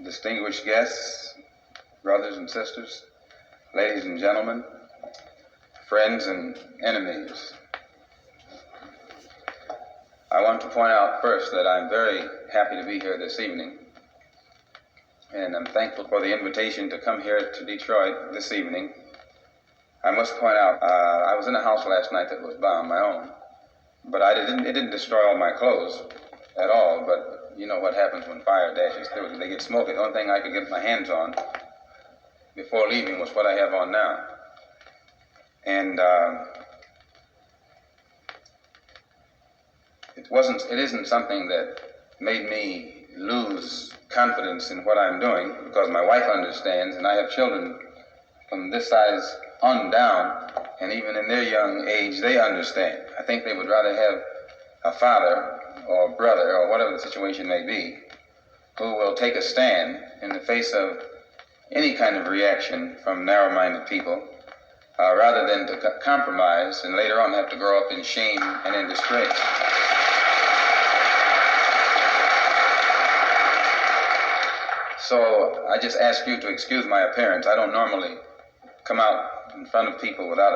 Distinguished guests, brothers and sisters, ladies and gentlemen, friends and enemies. I want to point out first that I'm very happy to be here this evening, and I'm thankful for the invitation to come here to Detroit this evening. I must point out, I was in a house last night that was bombed, my own, but it didn't destroy all my clothes at all, but you know what happens when fire dashes through. They get smoky. The only thing I could get my hands on before leaving was what I have on now. And it isn't something that made me lose confidence in what I'm doing, because my wife understands, and I have children from this size on down, and even in their young age, they understand. I think they would rather have a father or brother, or whatever the situation may be, who will take a stand in the face of any kind of reaction from narrow-minded people, rather than to compromise and later on have to grow up in shame and in disgrace. So I just ask you to excuse my appearance. I don't normally come out in front of people without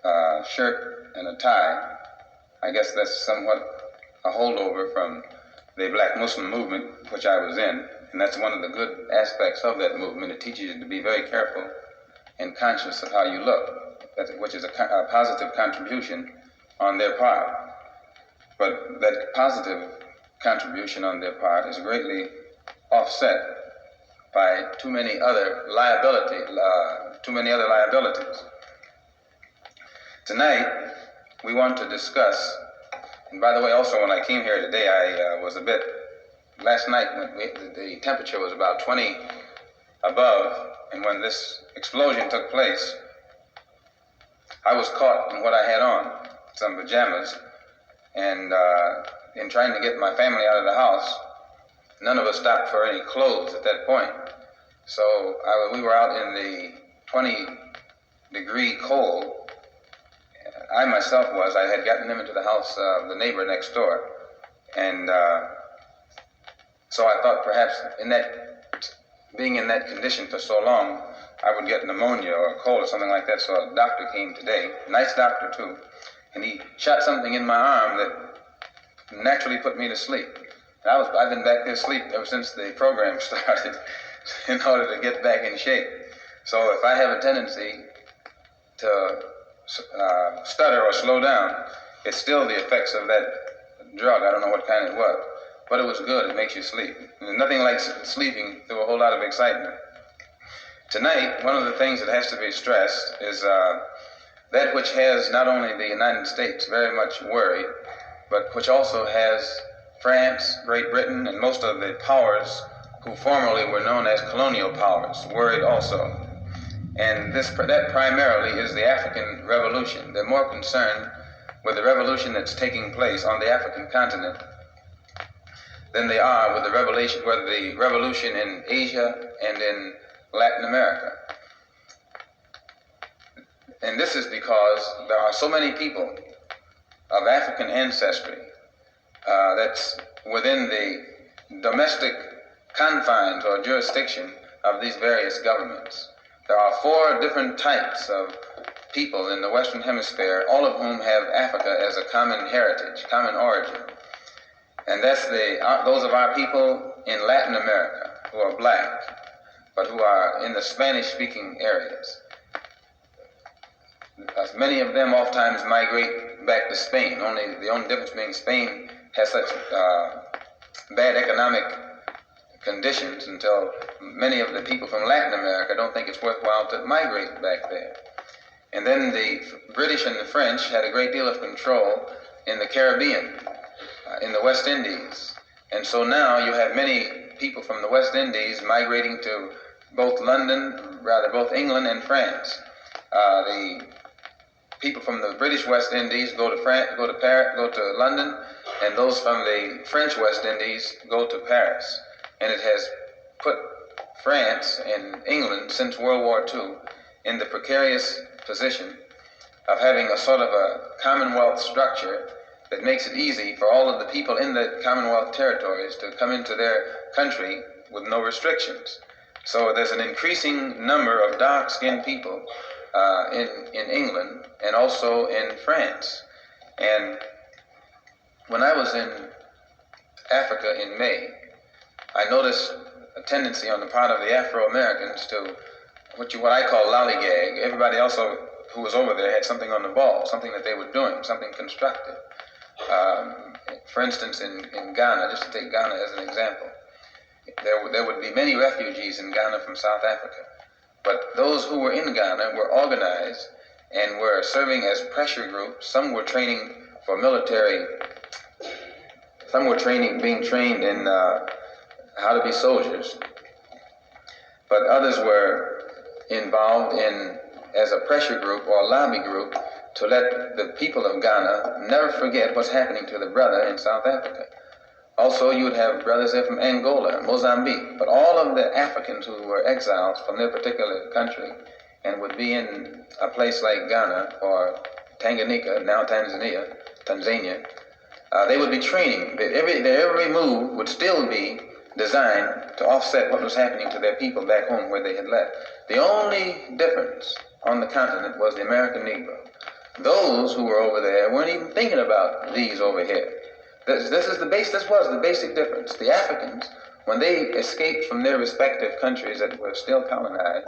a shirt and a tie. I guess that's somewhat a holdover from the Black Muslim movement, which I was in, and that's one of the good aspects of that movement. It teaches you to be very careful and conscious of how you look, which is a positive contribution on their part. But that positive contribution on their part is greatly offset by too many other liabilities. Tonight, we want to discuss. And by the way, also, when I came here today, I was last night, the temperature was about 20 above, and when this explosion took place, I was caught in what I had on, some pajamas, and in trying to get my family out of the house, none of us stopped for any clothes at that point. So we were out in the 20-degree cold. I myself I had gotten them into the house of the neighbor next door. And so I thought perhaps being in that condition for so long, I would get pneumonia or a cold or something like that. So a doctor came today, a nice doctor too, and he shot something in my arm that naturally put me to sleep. And I've been back there asleep ever since the program started in order to get back in shape. So if I have a tendency to stutter or slow down, it's still the effects of that drug. I don't know what kind it was. but it was good. It makes you sleep. There's nothing like sleeping through a whole lot of excitement. Tonight, one of the things that has to be stressed is that which has not only the United States very much worried, but which also has France, Great Britain, and most of the powers who formerly were known as colonial powers worried also. And that primarily is the African revolution. They're more concerned with the revolution that's taking place on the African continent than they are with the revolution in Asia and in Latin America. And this is because there are so many people of African ancestry that's within the domestic confines or jurisdiction of these various governments. There are 4 different types of people in the Western Hemisphere, all of whom have Africa as a common heritage, common origin. And that's those of our people in Latin America who are black, but who are in the Spanish-speaking areas. Many of them oftentimes migrate back to Spain. The only difference being Spain has such bad economic conditions until many of the people from Latin America don't think it's worthwhile to migrate back there. And then the British and the French had a great deal of control in the Caribbean, in the West Indies. And so now you have many people from the West Indies migrating to both England and France. The people from the British West Indies go to France, go to London, and those from the French West Indies go to Paris. And it has put France and England since World War II in the precarious position of having a sort of a Commonwealth structure that makes it easy for all of the people in the Commonwealth territories to come into their country with no restrictions. So there's an increasing number of dark-skinned people in England and also in France. And when I was in Africa in May, I noticed a tendency on the part of the Afro-Americans to what I call lollygag. Everybody also who was over there had something on the ball, something that they were doing, something constructive. For instance, in Ghana, just to take Ghana as an example, there would be many refugees in Ghana from South Africa. But those who were in Ghana were organized and were serving as pressure groups. Some were training for military, some were being trained in how to be soldiers, but others were involved as a pressure group or lobby group to let the people of Ghana never forget what's happening to the brother in South Africa. Also, you would have brothers there from Angola, Mozambique, but all of the Africans who were exiles from their particular country and would be in a place like Ghana or Tanganyika, now Tanzania, they would be training. Their every move would still be designed to offset what was happening to their people back home where they had left. The only difference on the continent was the American Negro. Those who were over there weren't even thinking about these over here. This was the basic difference. The Africans, when they escaped from their respective countries that were still colonized,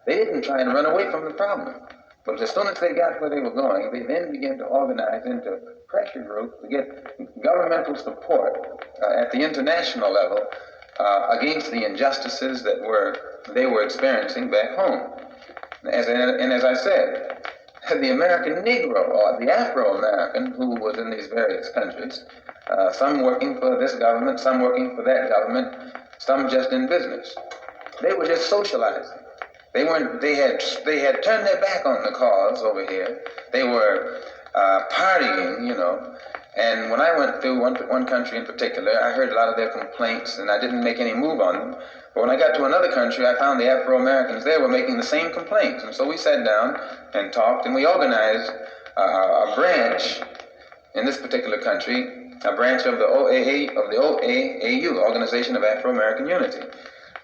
they didn't try and run away from the problem. But as soon as they got where they were going, they then began to organize into pressure groups to get governmental support at the international level against the injustices that they were experiencing back home. As I said, the American Negro, or the Afro-American, who was in these various countries, some working for this government, some working for that government, some just in business. They were just socializing. They had turned their back on the cause over here. They were partying, And when I went through one country in particular, I heard a lot of their complaints, and I didn't make any move on them. But when I got to another country, I found the Afro-Americans there were making the same complaints. And so we sat down and talked, and we organized a branch in this particular country, a branch of the OAAU, Organization of Afro-American Unity.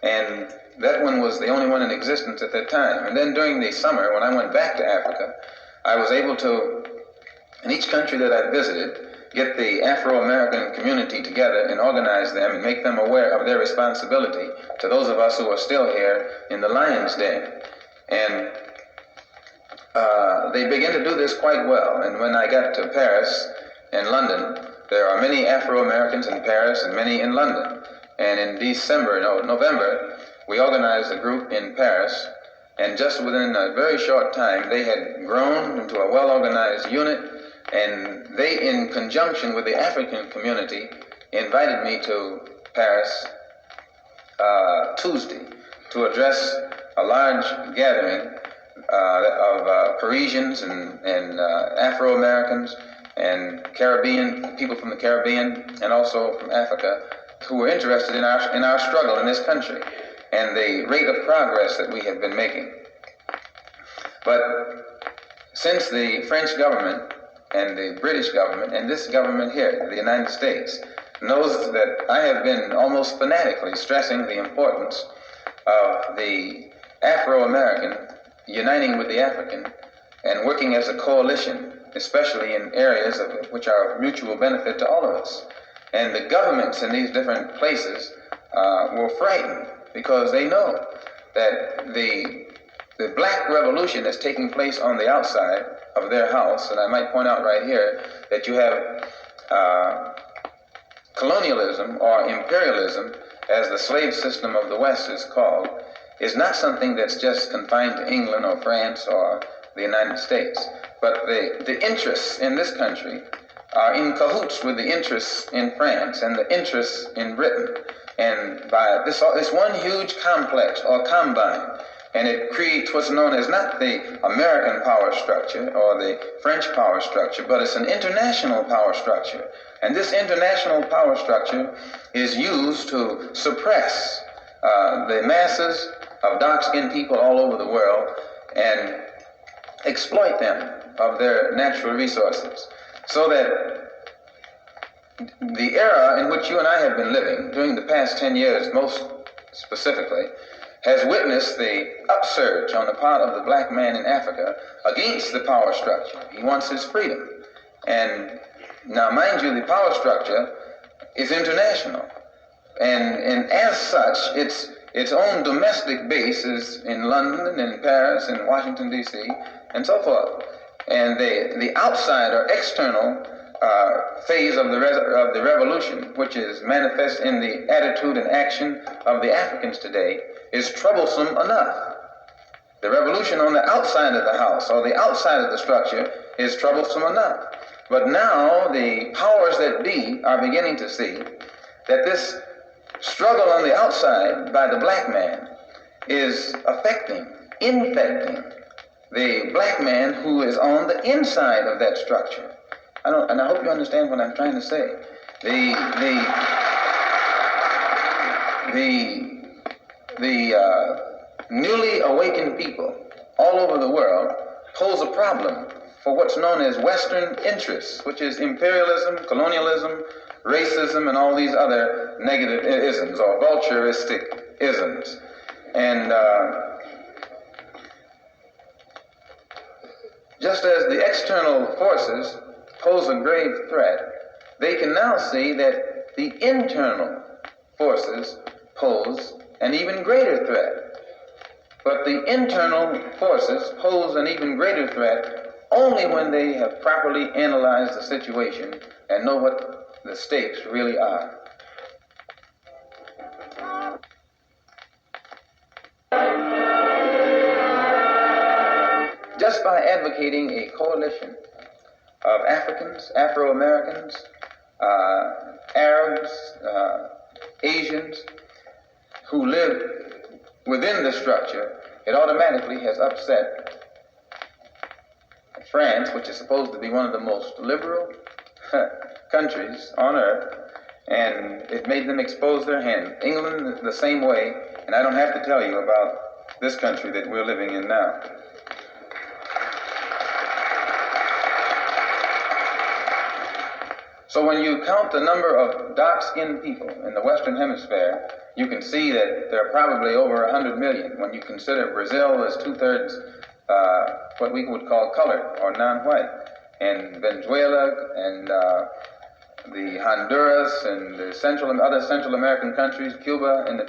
And that one was the only one in existence at that time. And then during the summer, when I went back to Africa, I was able to, in each country that I visited, get the Afro-American community together and organize them and make them aware of their responsibility to those of us who are still here in the lion's den. And they began to do this quite well. And when I got to Paris and London, There are many Afro-Americans in Paris and many in London. And in November, we organized a group in Paris, and just within a very short time, they had grown into a well-organized unit, and they, in conjunction with the African community, invited me to Paris Tuesday to address a large gathering of Parisians and Afro-Americans and Caribbean, people from the Caribbean and also from Africa, who were interested in our struggle in this country and the rate of progress that we have been making. But since the French government and the British government and this government here, the United States, knows that I have been almost fanatically stressing the importance of the Afro-American uniting with the African and working as a coalition, especially in areas which are of mutual benefit to all of us. And the governments in these different places were frightened because they know that the black revolution that's taking place on the outside of their house, and I might point out right here that you have colonialism or imperialism, as the slave system of the West is called, is not something that's just confined to England or France or the United States. But the interests in this country are in cahoots with the interests in France and the interests in Britain. And by this one huge complex or combine, and it creates what's known as not the American power structure or the French power structure, but it's an international power structure. And this international power structure is used to suppress the masses of dark-skinned people all over the world and exploit them of their natural resources. So that the era in which you and I have been living during the past 10 years, most specifically, has witnessed the upsurge on the part of the black man in Africa against the power structure. He wants his freedom. And now, mind you, the power structure is international. And as such, its own domestic base is in London and Paris and Washington, D.C., and so forth. And the outside or external phase of the revolution, which is manifest in the attitude and action of the Africans today, is troublesome enough. The revolution on the outside of the house or the outside of the structure is troublesome enough. But now the powers that be are beginning to see that this struggle on the outside by the black man is infecting the black man who is on the inside of that structure. And I hope you understand what I'm trying to say. The newly awakened people all over the world pose a problem for what's known as Western interests, which is imperialism, colonialism, racism, and all these other negative isms or vulturistic isms. And just as the external forces pose a grave threat, they can now see that the internal forces pose an even greater threat. But the internal forces pose an even greater threat only when they have properly analyzed the situation and know what the stakes really are. Just by advocating a coalition of Africans, Afro-Americans, Arabs, Asians, who live within the structure, it automatically has upset France, which is supposed to be one of the most liberal countries on earth, and it made them expose their hand. England the same way, and I don't have to tell you about this country that we're living in now. So when you count the number of dark-skinned people in the Western Hemisphere, you can see that there are probably over 100 million. When you consider Brazil as two-thirds what we would call colored or non-white, and Venezuela and the Honduras and the other Central American countries, Cuba and the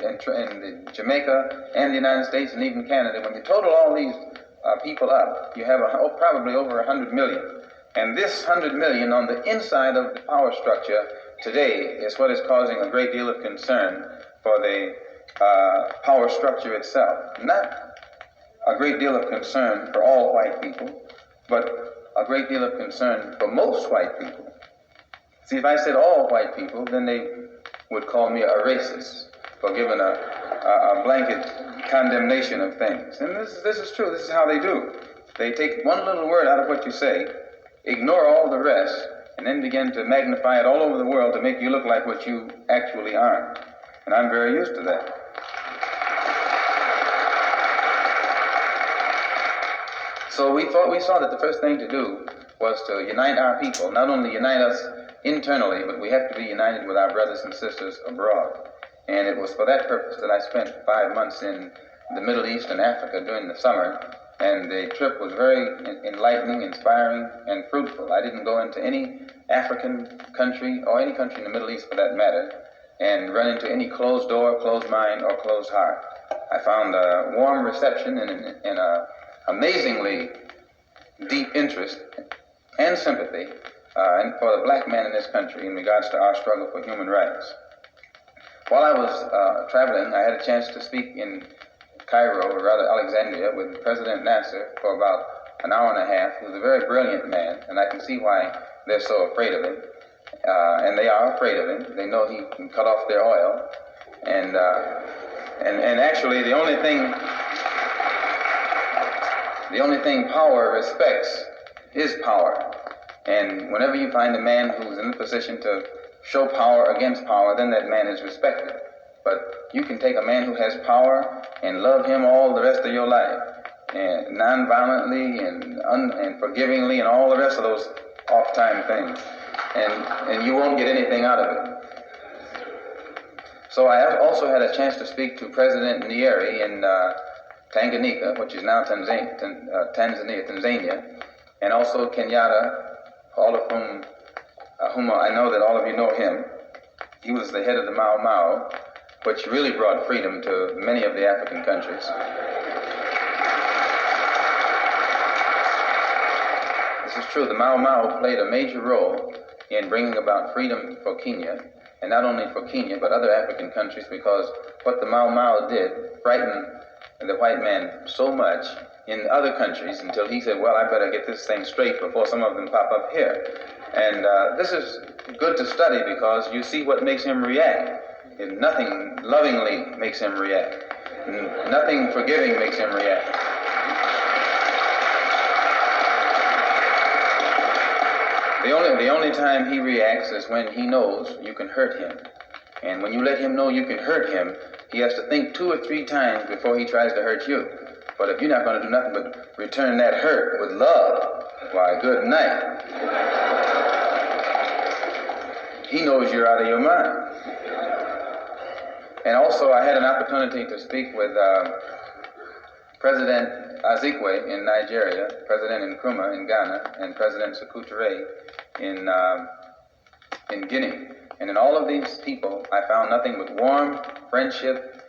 Jamaica and the United States and even Canada, when you total all these people up, you have probably over 100 million. And this 100 million on the inside of the power structure today is what is causing a great deal of concern for the power structure itself. Not a great deal of concern for all white people, but a great deal of concern for most white people. See, if I said all white people, then they would call me a racist for giving a blanket condemnation of things. And this is true. This is how they do. They take one little word out of what you say, ignore all the rest, and then begin to magnify it all over the world to make you look like what you actually aren't. And I'm very used to that. So we saw that the first thing to do was to unite our people, not only unite us internally, but we have to be united with our brothers and sisters abroad. And it was for that purpose that I spent 5 months in the Middle East and Africa during the summer. And the trip was very enlightening, inspiring, and fruitful. I didn't go into any African country, or any country in the Middle East for that matter, and run into any closed door, closed mind, or closed heart. I found a warm reception and a amazingly deep interest and sympathy for the black man in this country in regards to our struggle for human rights. While I was traveling, I had a chance to speak in Cairo, or rather Alexandria, with President Nasser for about an hour and a half. He was a very brilliant man, and I can see why they're so afraid of him. And they are afraid of him. They know he can cut off their oil. And actually, the only thing power respects is power. And whenever you find a man who's in a position to show power against power, then that man is respected. But you can take a man who has power and love him all the rest of your life, and non-violently and forgivingly and all the rest of those off-time things, and you won't get anything out of it. So I also had a chance to speak to President Nyerere in Tanganyika, which is now Tanzania, and also Kenyatta, all of whom I know that all of you know him. He was the head of the Mau Mau, which really brought freedom to many of the African countries. This is true. The Mau Mau played a major role in bringing about freedom for Kenya, and not only for Kenya, but other African countries, because what the Mau Mau did frightened the white man so much in other countries until he said, well, I better get this thing straight before some of them pop up here. And this is good to study because you see what makes him react. And nothing lovingly makes him react. And nothing forgiving makes him react. The only time he reacts is when he knows you can hurt him. And when you let him know you can hurt him, he has to think 2 or 3 times before he tries to hurt you. But if you're not going to do nothing but return that hurt with love, why, good night. He knows you're out of your mind. And also, I had an opportunity to speak with President Azikiwe in Nigeria, President Nkrumah in Ghana, and President Sékou Touré in Guinea. And in all of these people, I found nothing but warm friendship,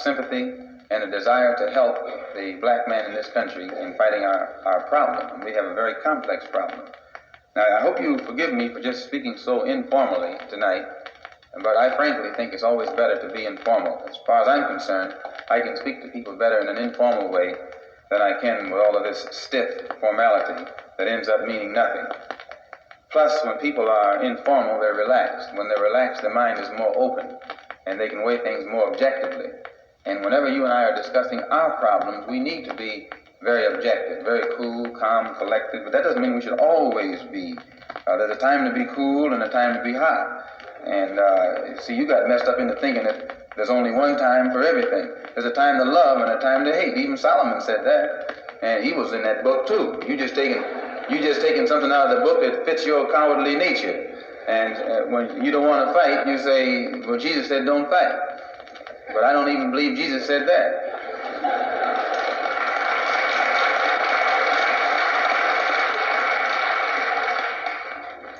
sympathy, and a desire to help the black man in this country in fighting our problem. And we have a very complex problem. Now, I hope you forgive me for just speaking so informally tonight, but I frankly think it's always better to be informal. As far as I'm concerned, I can speak to people better in an informal way than I can with all of this stiff formality that ends up meaning nothing. Plus, when people are informal, they're relaxed. When they're relaxed, their mind is more open, and they can weigh things more objectively. And whenever you and I are discussing our problems, we need to be very objective, very cool, calm, collected, but that doesn't mean we should always be. There's a time to be cool and a time to be hot. And see, you got messed up into thinking that there's only one time for everything. There's a time to love and a time to hate. Even Solomon said that, and he was in that book too. You just taking something out of the book that fits your cowardly nature. And when you don't want to fight, you say, well, Jesus said don't fight. But I don't even believe Jesus said that.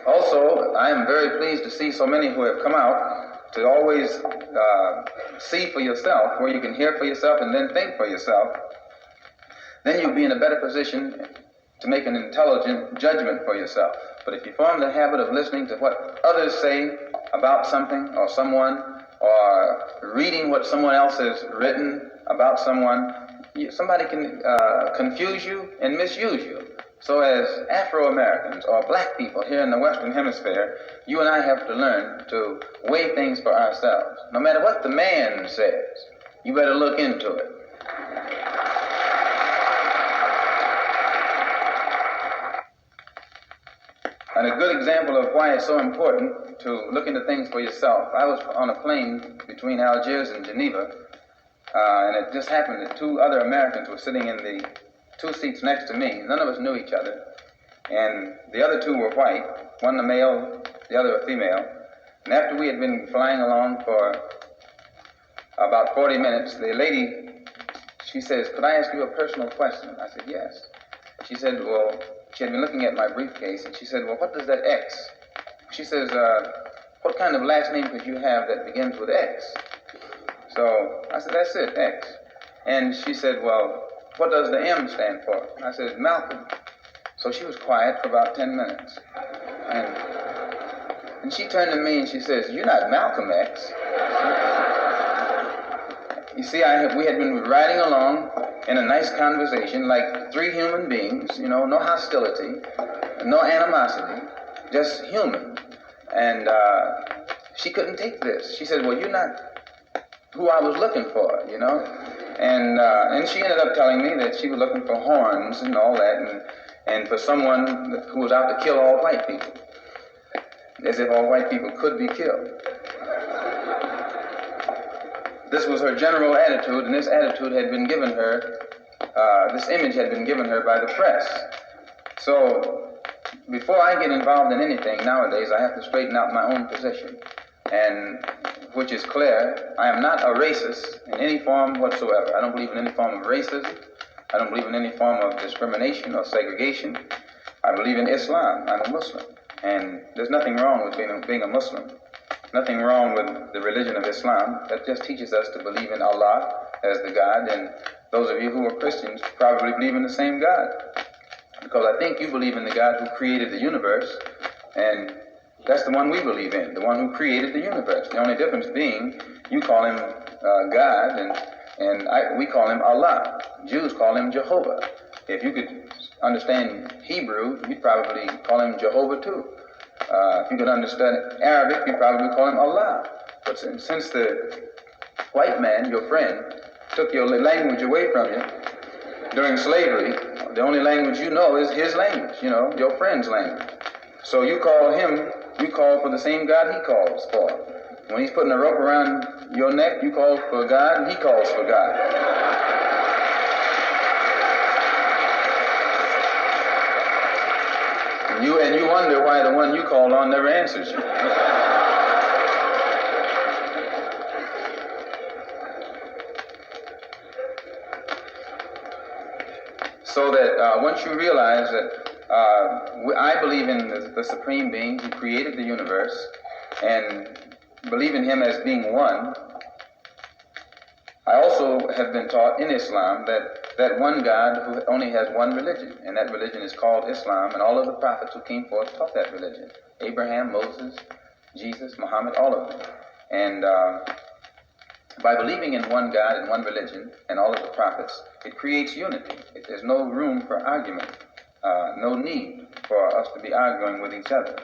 Also, I am very pleased to see so many who have come out to always see for yourself, where you can hear for yourself and then think for yourself. Then you'll be in a better position to make an intelligent judgment for yourself. But if you form the habit of listening to what others say about something or someone, or reading what someone else has written about someone, somebody can confuse you and misuse you. So as Afro-Americans or black people here in the Western Hemisphere, you and I have to learn to weigh things for ourselves. No matter what the man says, you better look into it. And a good example of why it's so important to look into things for yourself. I was on a plane between Algiers and Geneva, and it just happened that two other Americans were sitting in the two seats next to me. None of us knew each other, and the other two were white, one a male, the other a female. And after we had been flying along for about 40 minutes, the lady, she says, "Could I ask you a personal question?" I said, "Yes." She said, well, she had been looking at my briefcase, and she said, "Well, what does that X?" She says, "What kind of last name could you have that begins with X?" So I said, "That's it, X." And she said, "Well, what does the M stand for?" I said, "Malcolm." So she was quiet for about 10 minutes. And she turned to me and she says, "You're not Malcolm X." You see, we had been riding along in a nice conversation like three human beings, no hostility, no animosity, just human. And she couldn't take this. She said, "Well, you're not who I was looking for, And she ended up telling me that she was looking for horns and all that, and for someone who was out to kill all white people, as if all white people could be killed. This was her general attitude, and this attitude had been given her, this image had been given her by the press. So before I get involved in anything nowadays, I have to straighten out my own position, and which is clear. I am not a racist in any form whatsoever. I don't believe in any form of racism. I don't believe in any form of discrimination or segregation. I believe in Islam. I'm a Muslim, and there's nothing wrong with being a Muslim. Nothing wrong with the religion of Islam. That just teaches us to believe in Allah as the God, and those of you who are Christians probably believe in the same God. Because I think you believe in the God who created the universe, and that's the one we believe in, the one who created the universe. The only difference being, you call him God, and we call him Allah. Jews call him Jehovah. If you could understand Hebrew, you'd probably call him Jehovah too. If you could understand Arabic, you'd probably call him Allah. But since the white man, your friend, took your language away from you during slavery, the only language you know is his language, your friend's language. So you call for the same God he calls for. When he's putting a rope around your neck, you call for God, and he calls for God. And you wonder why the one you call on never answers you. So that once you realize that I believe in the Supreme Being who created the universe, and believe in him as being one, I also have been taught in Islam that one God who only has one religion, and that religion is called Islam, and all of the prophets who came forth taught that religion. Abraham, Moses, Jesus, Muhammad, all of them. And by believing in one God and one religion and all of the prophets, it creates unity. There's no room for argument, no need for us to be arguing with each other.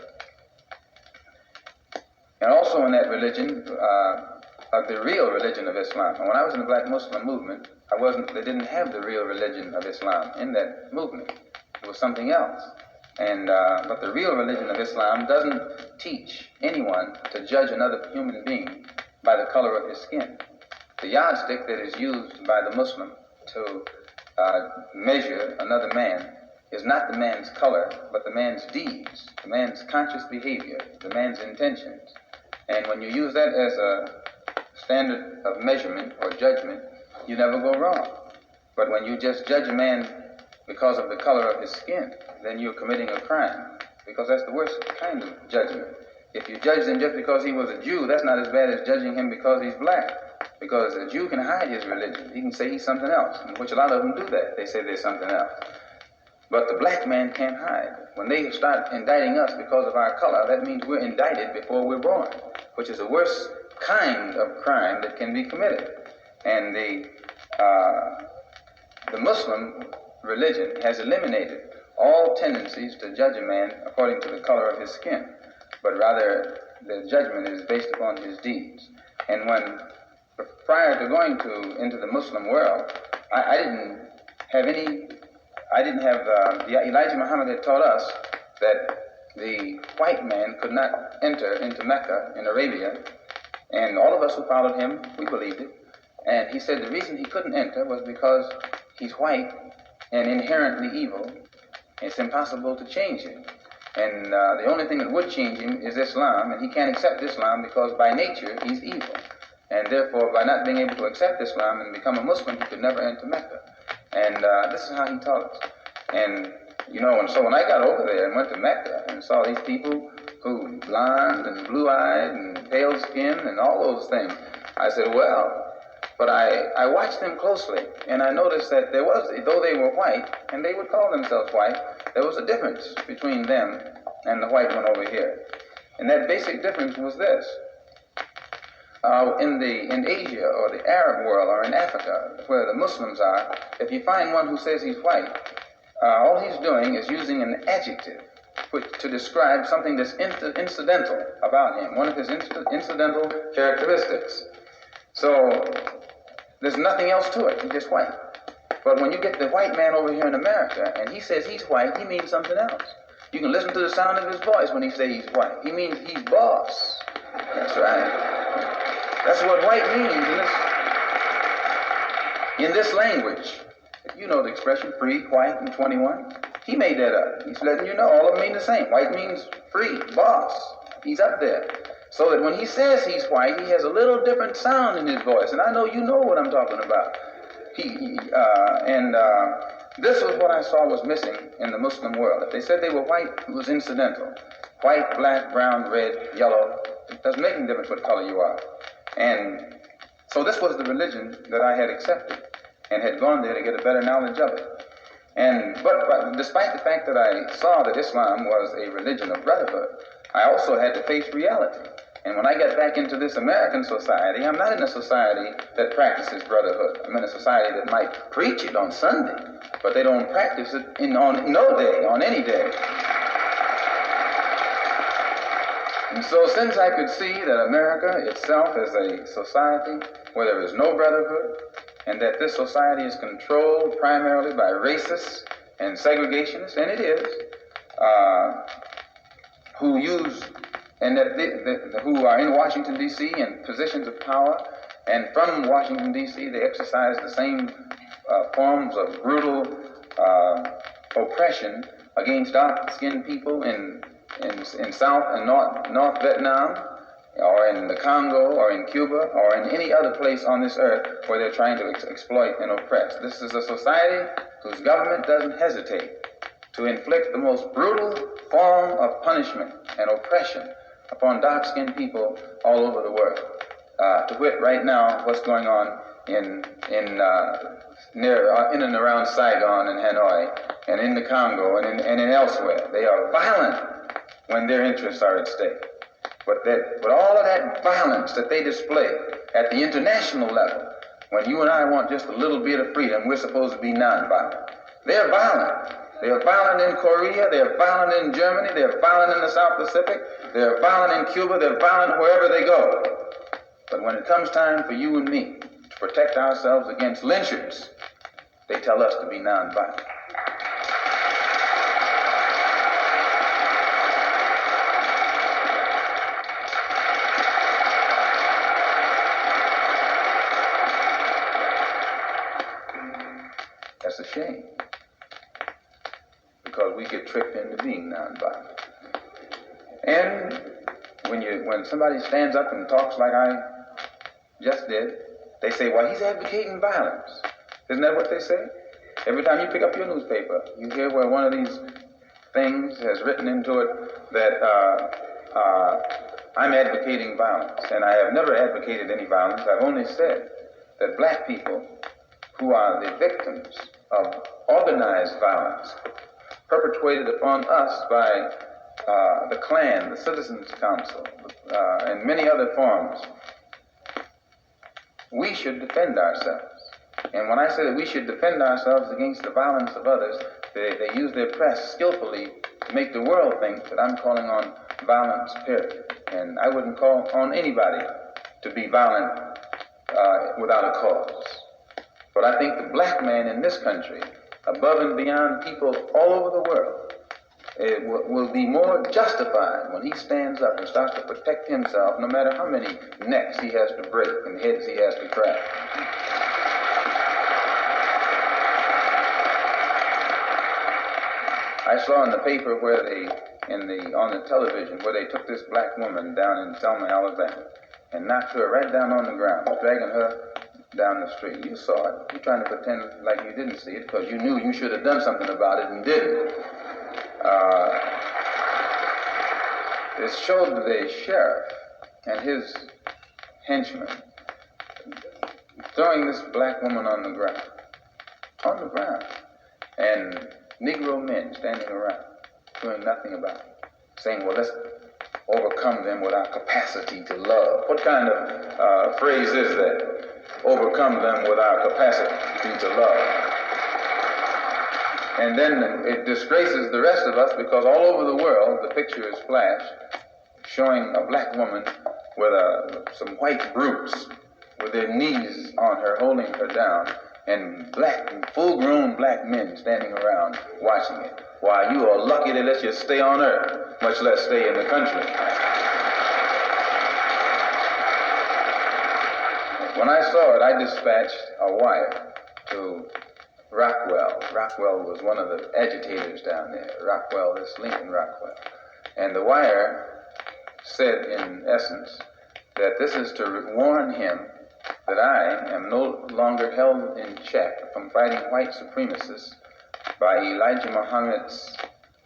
And also in that religion, the real religion of Islam. And when I was in the Black Muslim movement, they didn't have the real religion of Islam in that movement. It was something else. And but the real religion of Islam doesn't teach anyone to judge another human being by the color of his skin. The yardstick that is used by the Muslim to measure another man is not the man's color, but the man's deeds, the man's conscious behavior, the man's intentions. And when you use that as a standard of measurement or judgment, you never go wrong. But when you just judge a man because of the color of his skin, then you're committing a crime, because that's the worst kind of judgment. If you judge him just because he was a Jew, that's not as bad as judging him because he's black. Because a Jew can hide his religion. He can say he's something else, which a lot of them do that. They say they're something else. But the black man can't hide. When they start indicting us because of our color, that means we're indicted before we're born, which is the worst kind of crime that can be committed. And the Muslim religion has eliminated all tendencies to judge a man according to the color of his skin, but rather the judgment is based upon his deeds. And when, prior to going into the Muslim world, I didn't have Elijah Muhammad had taught us that the white man could not enter into Mecca in Arabia, and all of us who followed him, we believed it. And he said the reason he couldn't enter was because he's white and inherently evil. It's impossible to change him. And the only thing that would change him is Islam, and he can't accept Islam because by nature he's evil. And therefore, by not being able to accept Islam and become a Muslim, he could never enter Mecca. And this is how he taught us. And, you know, and so when I got over there and went to Mecca and saw these people who blonde and blue-eyed and pale skin and all those things, I said, well, but I watched them closely, and I noticed that there was, though they were white, and they would call themselves white, there was a difference between them and the white one over here. And that basic difference was this. In Asia or the Arab world or in Africa, where the Muslims are, if you find one who says he's white, all he's doing is using an adjective to describe something that's incidental about him, one of his incidental characteristics. So there's nothing else to it, he's just white. But when you get the white man over here in America and he says he's white, he means something else. You can listen to the sound of his voice when he says he's white. He means he's boss. That's right. That's what white means in this language. You know the expression, free, white, and 21. He made that up. He's letting you know all of them mean the same. White means free, boss. He's up there. So that when he says he's white, he has a little different sound in his voice. And I know you know what I'm talking about. This was what I saw was missing in the Muslim world. If they said they were white, it was incidental. White, black, brown, red, yellow. It doesn't make any difference what color you are. And so this was the religion that I had accepted and had gone there to get a better knowledge of it. But despite the fact that I saw that Islam was a religion of brotherhood, I also had to face reality. And when I get back into this American society, I'm not in a society that practices brotherhood. I'm in a society that might preach it on Sunday, but they don't practice it on no day, on any day. And so since I could see that America itself is a society where there is no brotherhood, and that this society is controlled primarily by racists and segregationists, and it is, who are in Washington, D.C. in positions of power, and from Washington, D.C. they exercise the same forms of brutal oppression against dark-skinned people in South and North Vietnam, or in the Congo, or in Cuba, or in any other place on this earth where they're trying to exploit and oppress. This is a society whose government doesn't hesitate to inflict the most brutal form of punishment and oppression upon dark-skinned people all over the world. To wit, right now, what's going on in and around Saigon and Hanoi, and in the Congo and in elsewhere. They are violent when their interests are at stake. But all of that violence that they display at the international level, when you and I want just a little bit of freedom, we're supposed to be nonviolent. They're violent. They are violent in Korea, they're violent in Germany, they're violent in the South Pacific, they're violent in Cuba, they're violent wherever they go. But when it comes time for you and me to protect ourselves against lynchers, they tell us to be nonviolent. That's a shame, because we get tricked into being nonviolent. And when somebody stands up and talks like I just did, they say, well, he's advocating violence. Isn't that what they say? Every time you pick up your newspaper, you hear where one of these things has written into it that I'm advocating violence. And I have never advocated any violence. I've only said that black people who are the victims of organized violence perpetuated upon us by the Klan, the Citizens Council, and many other forms, we should defend ourselves. And when I say that we should defend ourselves against the violence of others, they use their press skillfully to make the world think that I'm calling on violence, period. And I wouldn't call on anybody to be violent without a cause. But I think the black man in this country, above and beyond people all over the world, will be more justified when he stands up and starts to protect himself, no matter how many necks he has to break and heads he has to crack. I saw in the paper where on the television where they took this black woman down in Selma, Alabama, and knocked her right down on the ground, dragging her down the street. You saw it. You're trying to pretend like you didn't see it because you knew you should have done something about it and didn't. It showed the sheriff and his henchmen throwing this black woman on the ground, and Negro men standing around doing nothing about it, saying, well, let's overcome them with our capacity to love. What kind of phrase is that? Overcome them with our capacity to love. And then it disgraces the rest of us because all over the world the picture is flashed showing a black woman with some white brutes with their knees on her, holding her down, and full-grown black men standing around watching it. Why, you are lucky they let you stay on earth, much less stay in the country. When I saw it, I dispatched a wire to Rockwell. Rockwell was one of the agitators down there. Rockwell, this Lincoln Rockwell. And the wire said, in essence, that this is to warn him that I am no longer held in check from fighting white supremacists by Elijah Muhammad's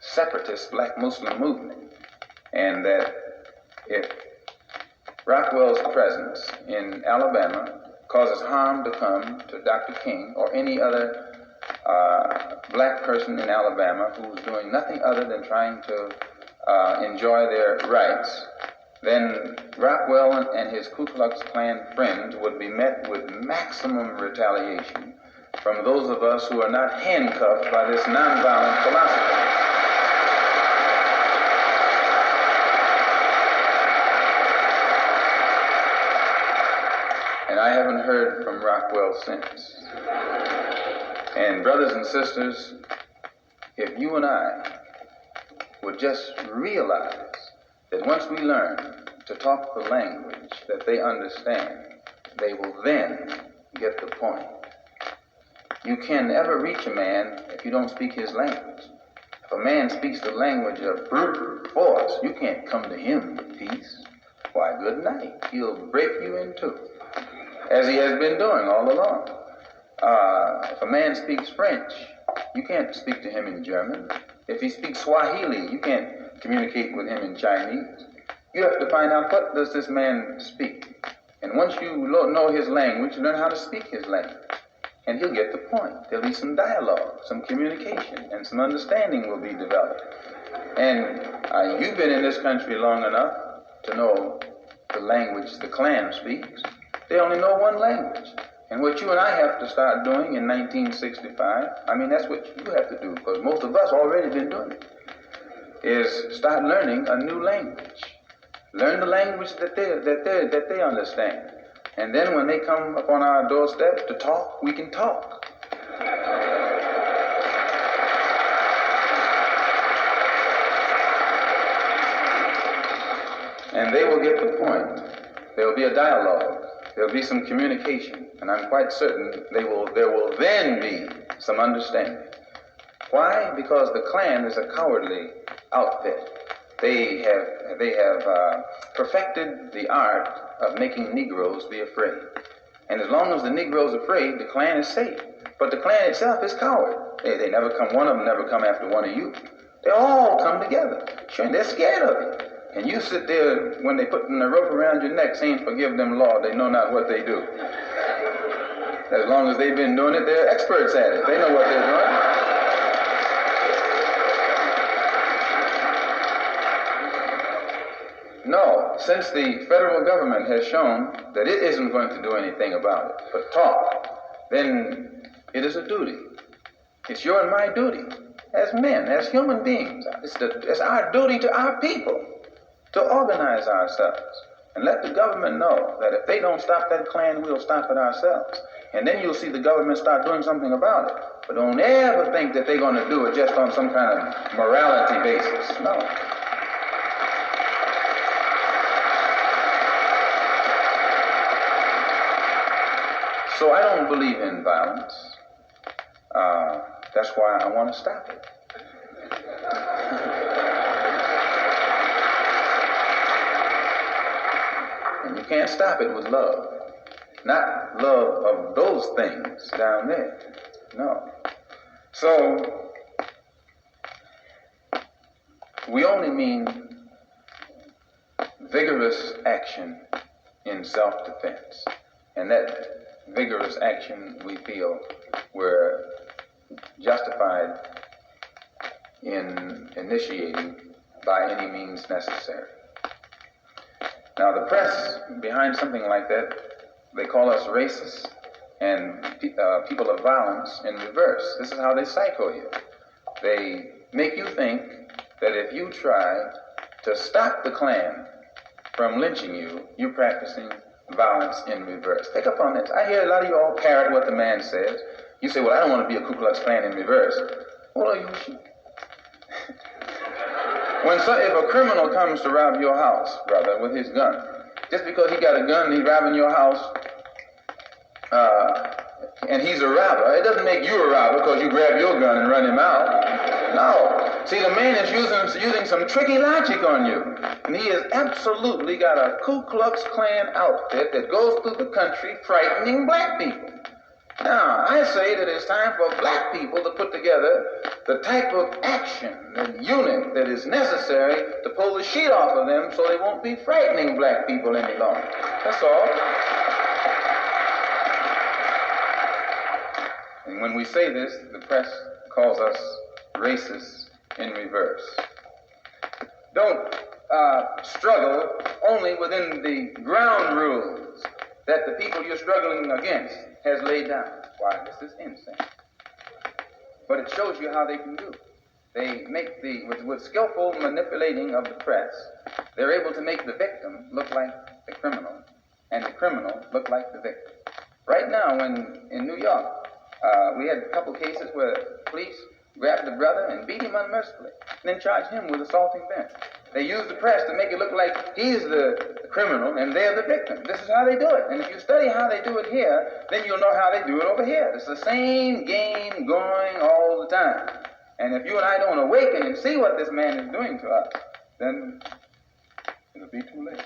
separatist black Muslim movement, and that if Rockwell's presence in Alabama causes harm to come to Dr. King or any other black person in Alabama who's doing nothing other than trying to enjoy their rights, then Rockwell and his Ku Klux Klan friends would be met with maximum retaliation from those of us who are not handcuffed by this nonviolent philosophy. And I haven't heard from Rockwell since. And brothers and sisters, if you and I would just realize that once we learn to talk the language that they understand, they will then get the point. You can never reach a man if you don't speak his language. If a man speaks the language of brute force, you can't come to him with peace. Why, good night. He'll break you in two, as he has been doing all along. If a man speaks French, you can't speak to him in German. If he speaks Swahili, you can't communicate with him in Chinese. You have to find out, what does this man speak? And once you know his language, learn how to speak his language. And he'll get the point. There'll be some dialogue, some communication, and some understanding will be developed. And you've been in this country long enough to know the language the Klan speaks. They only know one language. And what you and I have to start doing in 1965, I mean, that's what you have to do, because most of us already been doing it, is start learning a new language. Learn the language that they understand. And then when they come upon our doorstep to talk, we can talk. And they will get the point. There will be a dialogue. There will be some communication. And I'm quite certain there will then be some understanding. Why? Because the Klan is a cowardly outfit. They have perfected the art of making Negroes be afraid. And as long as the Negro's afraid, the Klan is safe. But the Klan itself is coward. They never come, one of them never come after one of you. They all come together. Sure, and they're scared of you. And you sit there when they put the rope around your neck saying, forgive them, Lord, they know not what they do. As long as they've been doing it, they're experts at it. They know what they're doing. No, since the federal government has shown that it isn't going to do anything about it, but talk, then it is a duty. It's your and my duty as men, as human beings. It's our duty to our people to organize ourselves and let the government know that if they don't stop that Klan, we'll stop it ourselves. And then you'll see the government start doing something about it. But don't ever think that they're going to do it just on some kind of morality basis. No. So I don't believe in violence. That's why I want to stop it. And you can't stop it with love. Not love of those things down there. No. So, we only mean vigorous action in self-defense. And that vigorous action, we feel, we're justified in initiating by any means necessary. Now, the press, behind something like that, they call us racists and people of violence in reverse. This is how they psycho you. They make you think that if you try to stop the Klan from lynching you, you're practicing violence in reverse. Pick up on this. I hear a lot of you all parrot what the man says. You say, well, I don't want to be a Ku Klux Klan in reverse. Well, you should. If a criminal comes to rob your house, brother, with his gun, just because he got a gun and he's robbing your house, and he's a robber, it doesn't make you a robber because you grab your gun and run him out. No. See, the man is using some tricky logic on you. And he has absolutely got a Ku Klux Klan outfit that goes through the country frightening black people. Now, I say that it's time for black people to put together the type of action and unit that is necessary to pull the sheet off of them so they won't be frightening black people any longer. That's all. And when we say this, the press calls us racists in reverse. Don't struggle only within the ground rules that the people you're struggling against has laid down. Why, this is insane. But it shows you how they can do. They make with skillful manipulating of the press, they're able to make the victim look like the criminal, and the criminal look like the victim. Right now, in New York, we had a couple cases where police grabbed the brother and beat him unmercifully, and then charged him with assaulting them. They use the press to make it look like he's the criminal and they're the victim. This is how they do it. And if you study how they do it here, then you'll know how they do it over here. It's the same game going all the time. And if you and I don't awaken and see what this man is doing to us, then it'll be too late.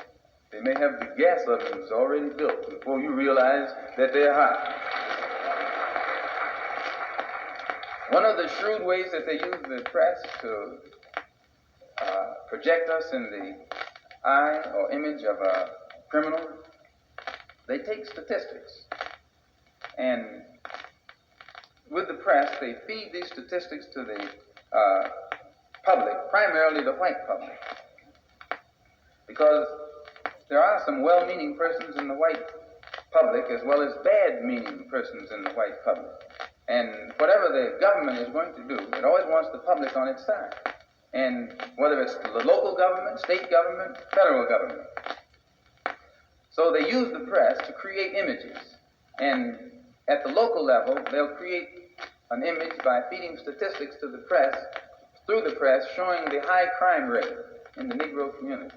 They may have the gas ovens already built before you realize that they're hot. One of the shrewd ways that they use the press to project us in the eye or image of a criminal, they take statistics. And with the press, they feed these statistics to the public, primarily the white public. Because there are some well-meaning persons in the white public as well as bad-meaning persons in the white public. And whatever the government is going to do, it always wants the public on its side. And whether it's the local government, state government, federal government. So they use the press to create images. And at the local level, they'll create an image by feeding statistics to the press, through the press, showing the high crime rate in the Negro community.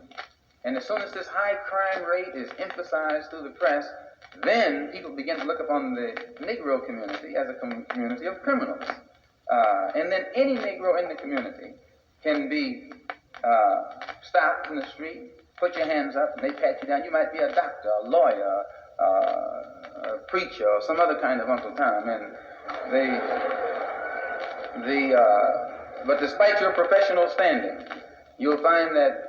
And as soon as this high crime rate is emphasized through the press, then people begin to look upon the Negro community as a community of criminals. And then any Negro in the community can be stopped in the street, put your hands up, and they pat you down. You might be a doctor, a lawyer, a preacher, or some other kind of Uncle Tom. And but despite your professional standing, you'll find that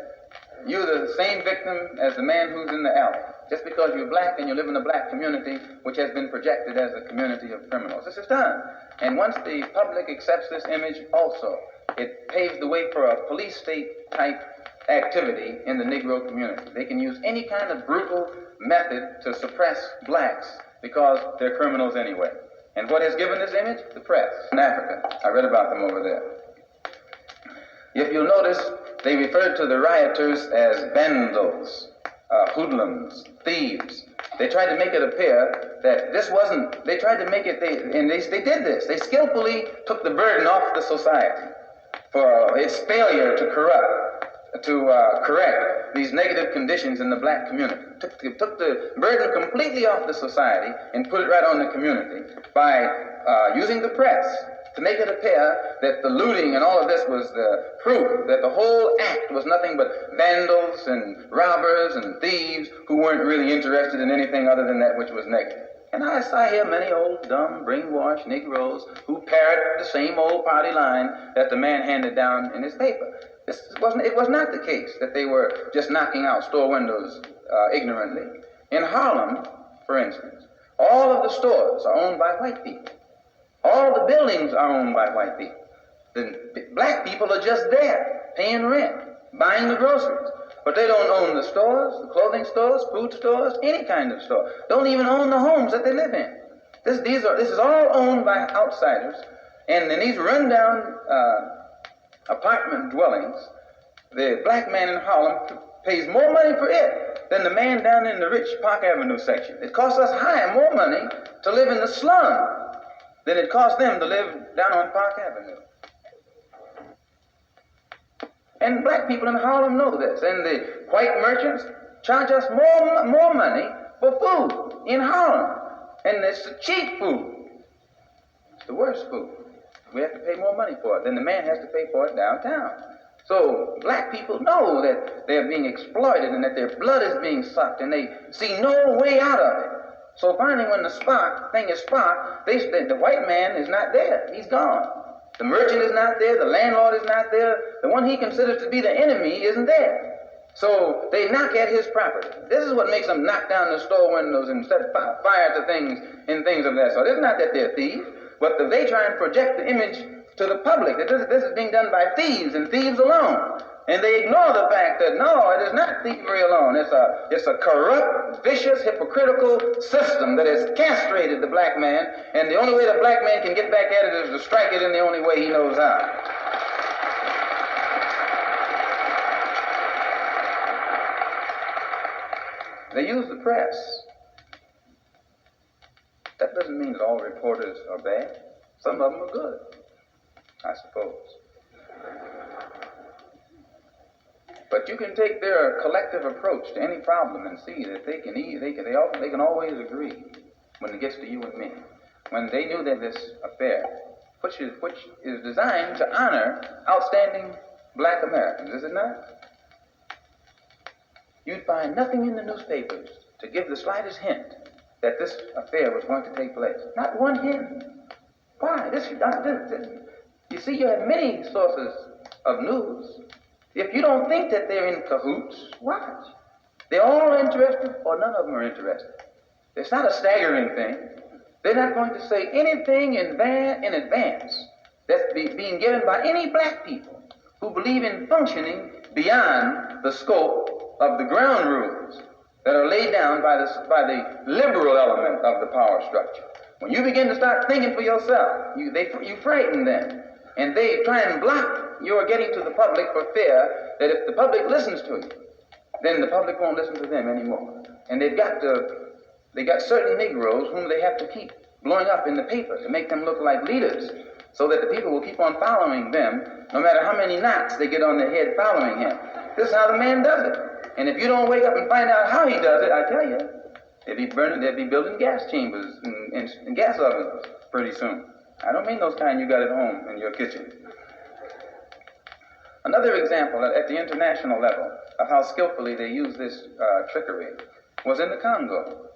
you're the same victim as the man who's in the alley. Just because you're black and you live in a black community, which has been projected as a community of criminals. This is done. And once the public accepts this image also, it paves the way for a police state type activity in the Negro community. They can use any kind of brutal method to suppress blacks because they're criminals anyway. And what has given this image? The press in Africa. I read about them over there. If you'll notice, they referred to the rioters as vandals, hoodlums, thieves. They tried to make it appear that this wasn't, they tried to make it, they did this. They skillfully took the burden off the society for its failure to correct these negative conditions in the black community. Took the burden completely off the society and put it right on the community by using the press to make it appear that the looting and all of this was the proof that the whole act was nothing but vandals and robbers and thieves who weren't really interested in anything other than that which was negative. And I hear many old, dumb, brainwashed Negroes who parrot the same old party line that the man handed down in his paper. It was not the case that they were just knocking out store windows ignorantly. In Harlem, for instance, all of the stores are owned by white people. All the buildings are owned by white people. The black people are just there, paying rent, buying the groceries. But they don't own the stores, the clothing stores, food stores, any kind of store. Don't even own the homes that they live in. This is all owned by outsiders. And in these rundown apartment dwellings, the black man in Harlem pays more money for it than the man down in the rich Park Avenue section. It costs us more money to live in the slum than it costs them to live down on Park Avenue. And black people in Harlem know this. And the white merchants charge us more money for food in Harlem. And it's the cheap food. It's the worst food. We have to pay more money for it than the man has to pay for it downtown. So black people know that they're being exploited and that their blood is being sucked, and they see no way out of it. So finally, when the thing is sparked, the white man is not there. He's gone. The merchant is not there. The landlord is not there. The one he considers to be the enemy isn't there. So they knock at his property. This is what makes them knock down the store windows and set fire to things and things of that sort. It's not that they're thieves, but they try and project the image to the public that this is being done by thieves and thieves alone. And they ignore the fact that, no, it is not thievery alone. It's a corrupt, vicious, hypocritical system that has castrated the black man, and the only way the black man can get back at it is to strike it in the only way he knows how. They use the press. That doesn't mean that all reporters are bad. Some of them are good, I suppose. But you can take their collective approach to any problem and see that they can always agree when it gets to you and me. When they knew that this affair, which is designed to honor outstanding black Americans, is it not? You'd find nothing in the newspapers to give the slightest hint that this affair was going to take place. Not one hint. Why? You see, you have many sources of news. If you don't think that they're in cahoots, watch. They're all interested or none of them are interested. It's not a staggering thing. They're not going to say anything in advance that's being given by any black people who believe in functioning beyond the scope of the ground rules that are laid down by the liberal element of the power structure. When you begin to start thinking for yourself, you frighten them. And they try and block your getting to the public for fear that if the public listens to you, then the public won't listen to them anymore. And they got certain Negroes whom they have to keep blowing up in the paper to make them look like leaders, so that the people will keep on following them, no matter how many knots they get on their head following him. This is how the man does it. And if you don't wake up and find out how he does it, I tell you, they'll be building gas chambers and gas ovens pretty soon. I don't mean those kind you got at home in your kitchen. Another example at the international level of how skillfully they use this trickery was in the Congo.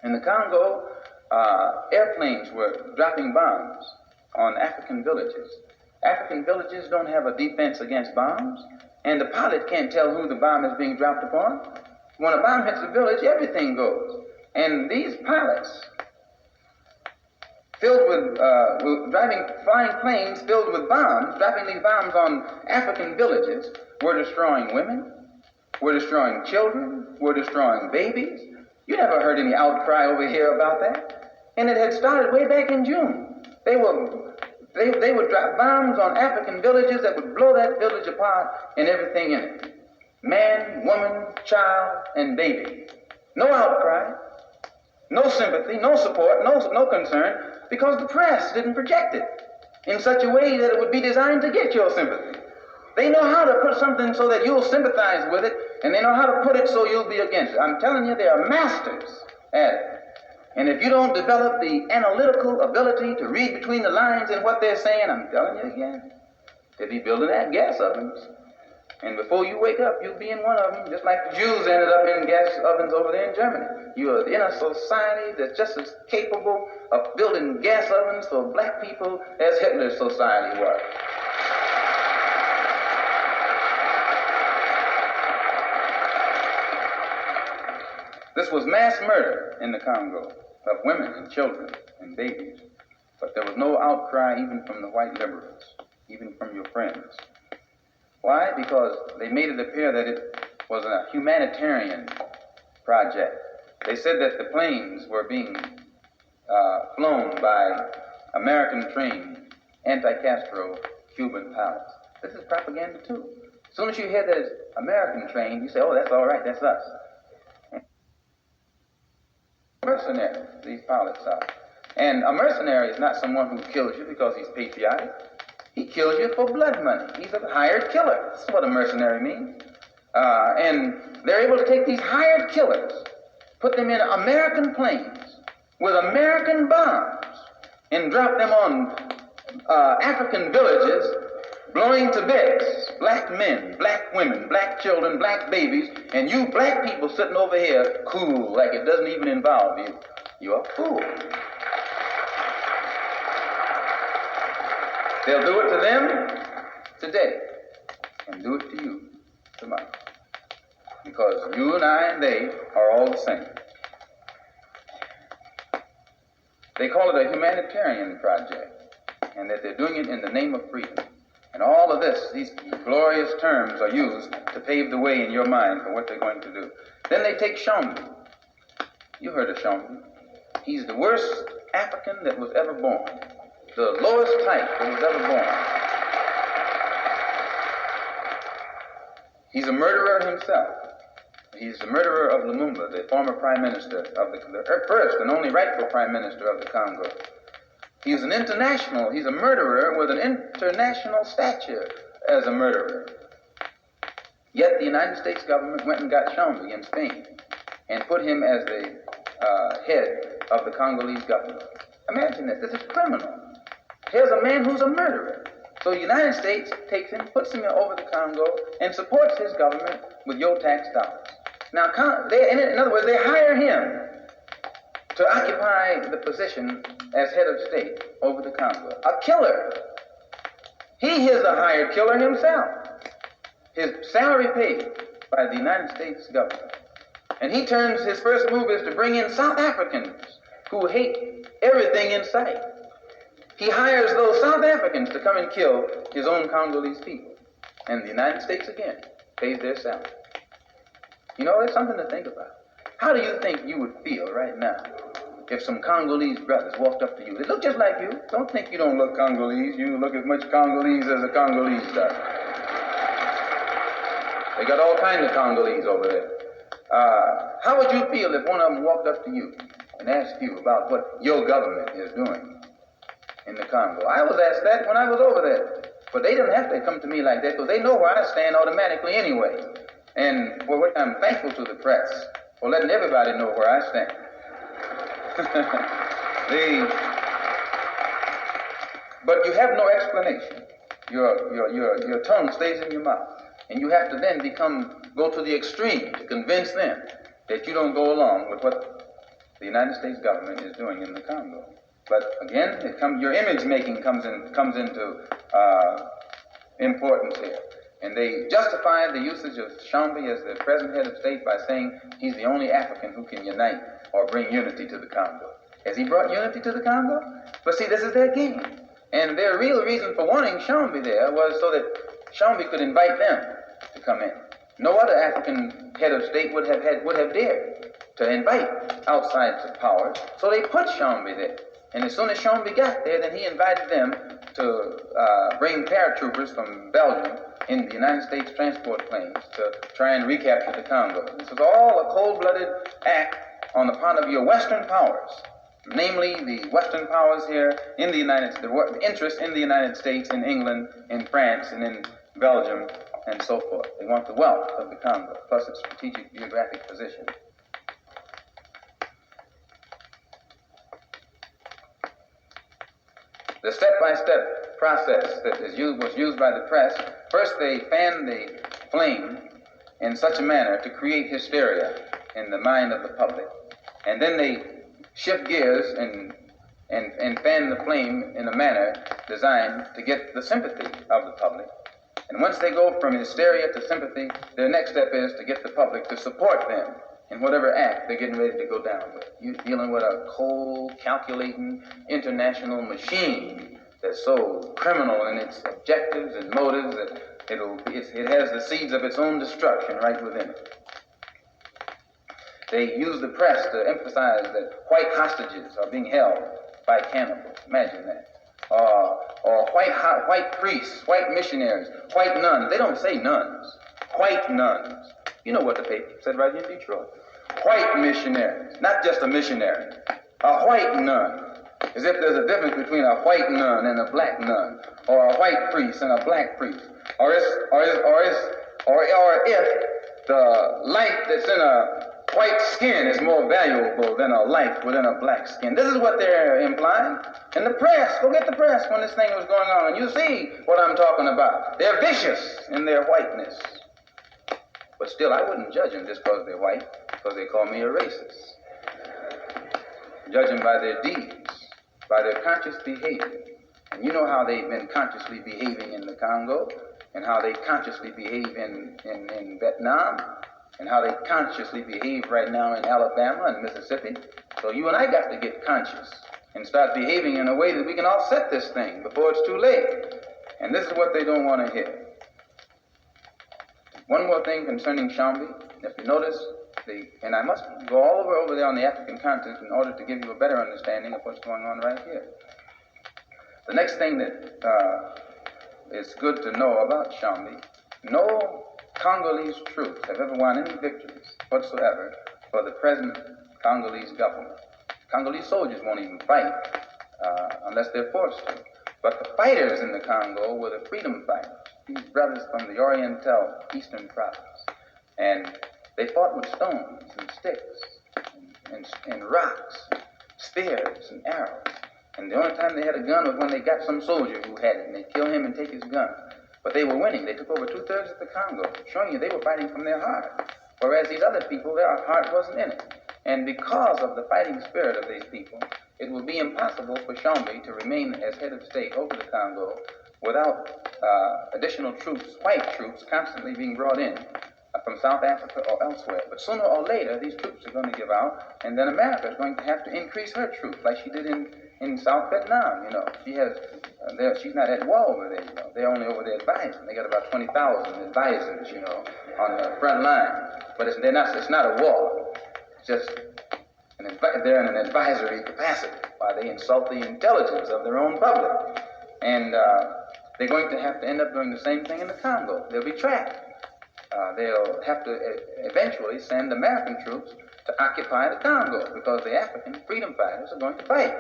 In the Congo, airplanes were dropping bombs on African villages. African villages don't have a defense against bombs, and the pilot can't tell who the bomb is being dropped upon. When a bomb hits a village, everything goes. And these pilots flying planes filled with bombs, dropping these bombs on African villages, were destroying women, were destroying children, were destroying babies. You never heard any outcry over here about that. And it had started way back in June. They would drop bombs on African villages that would blow that village apart and everything in it. Man, woman, child, and baby. No outcry, no sympathy, no support, no concern, because the press didn't project it in such a way that it would be designed to get your sympathy. They know how to put something so that you'll sympathize with it, and they know how to put it so you'll be against it. I'm telling you, they are masters at it. And if you don't develop the analytical ability to read between the lines in what they're saying, I'm telling you again, they'll be building that gas ovens. And before you wake up, you'll be in one of them, just like the Jews ended up in gas ovens over there in Germany. You are in a society that's just as capable of building gas ovens for black people as Hitler's society was. This was mass murder in the Congo of women and children and babies. But there was no outcry even from the white liberals, even from your friends. Why? Because they made it appear that it was a humanitarian project. They said that the planes were being flown by American-trained anti-Castro Cuban pilots. This is propaganda too. As soon as you hear that it's American-trained, you say, oh, that's all right, that's us. Mercenary, these pilots are. And a mercenary is not someone who kills you because he's patriotic. He kills you for blood money. He's a hired killer. That's what a mercenary means. And they're able to take these hired killers, put them in American planes with American bombs, and drop them on African villages, blowing to bits black men, black women, black children, black babies, and you black people sitting over here cool, like it doesn't even involve you. You're a fool. They'll do it to them today and do it to you tomorrow. Because you and I and they are all the same. They call it a humanitarian project, and that they're doing it in the name of freedom. And all of this, these glorious terms are used to pave the way in your mind for what they're going to do. Then they take Shombe. You heard of Shombe. He's the worst African that was ever born. The lowest type that was ever born. He's a murderer himself. He's the murderer of Lumumba, the former prime minister of the first and only rightful prime minister of the Congo. He's an international, he's a murderer with an international stature as a murderer. Yet the United States government went and got Shombe in Spain and put him as the head of the Congolese government. Imagine this is criminal. Here's a man who's a murderer. So the United States takes him, puts him over the Congo, and supports his government with your tax dollars. Now, in other words, they hire him to occupy the position as head of state over the Congo. A killer. He is a hired killer himself. His salary paid by the United States government. And he turns, his first move is to bring in South Africans who hate everything in sight. He hires those South Africans to come and kill his own Congolese people. And the United States, again, pays their salary. You know, it's something to think about. How do you think you would feel right now if some Congolese brothers walked up to you? They look just like you. Don't think you don't look Congolese. You look as much Congolese as a Congolese does. They got all kinds of Congolese over there. How would you feel if one of them walked up to you and asked you about what your government is doing in the Congo? I was asked that when I was over there. But they didn't have to come to me like that because they know where I stand automatically anyway. And for which I'm thankful to the press for letting everybody know where I stand. But you have no explanation. Your tongue stays in your mouth. And you have to then go to the extreme to convince them that you don't go along with what the United States government is doing in the Congo. But again, your image making comes into importance here. And they justified the usage of Shombe as the present head of state by saying he's the only African who can unite or bring unity to the Congo. Has he brought unity to the Congo? But see, this is their game. And their real reason for wanting Shambi there was so that Shambi could invite them to come in. No other African head of state would have dared to invite outside powers, so they put Shambi there. And as soon as Shambi got there, then he invited them to bring paratroopers from Belgium in the United States transport planes to try and recapture the Congo. This was all a cold-blooded act on the part of your Western powers, namely the Western powers here in the United States, the interest in the United States, in England, in France, and in Belgium, and so forth. They want the wealth of the Congo, plus its strategic geographic position. The step-by-step process that was used by the press, first they fanned the flame in such a manner to create hysteria in the mind of the public. And then they shift gears and fan the flame in a manner designed to get the sympathy of the public. And once they go from hysteria to sympathy, their next step is to get the public to support them in whatever act they're getting ready to go down with. You're dealing with a cold, calculating international machine that's so criminal in its objectives and motives that it has the seeds of its own destruction right within it. They use the press to emphasize that white hostages are being held by cannibals. Imagine that. Or white priests, white missionaries, white nuns. They don't say nuns. White nuns. You know what the paper said right here in Detroit. White missionaries, not just a missionary. A white nun. As if there's a difference between a white nun and a black nun, or a white priest and a black priest. Or if the life that's in a white skin is more valuable than a life within a black skin. This is what they're implying. And the press, go get the press when this thing was going on, and you see what I'm talking about. They're vicious in their whiteness. But still, I wouldn't judge them just because they're white, because they call me a racist. Judge them by their deeds, by their conscious behavior. And you know how they've been consciously behaving in the Congo, and how they consciously behave in Vietnam, and how they consciously behave right now in Alabama and Mississippi. So you and I got to get conscious and start behaving in a way that we can offset this thing before it's too late. And this is what they don't want to hear. One more thing concerning Shambi. If you notice, and I must go all over there on the African continent in order to give you a better understanding of what's going on right here. The next thing that is good to know about Shambi, no Congolese troops have ever won any victories whatsoever for the present Congolese government. Congolese soldiers won't even fight unless they're forced to. But the fighters in the Congo were the freedom fighters, these brothers from the Oriental Eastern province. And they fought with stones and sticks and rocks, spears and arrows. And the only time they had a gun was when they got some soldier who had it, and they'd kill him and take his gun. But they were winning. They took over 2/3 of the Congo, showing you they were fighting from their heart. Whereas these other people, their heart wasn't in it. And because of the fighting spirit of these people, it will be impossible for Shambi to remain as head of state over the Congo without additional troops, white troops, constantly being brought in from South Africa or elsewhere. But sooner or later, these troops are going to give out, and then America is going to have to increase her troops, like she did in South Vietnam. You know, she's not at war over there. You know, they're only over there advising. They got about 20,000 advisors, you know, on the front line. But it's not a war. It's just they're in an advisory capacity while they insult the intelligence of their own public. And they're going to have to end up doing the same thing in the Congo. They'll be trapped. They'll have to eventually send American troops to occupy the Congo because the African freedom fighters are going to fight.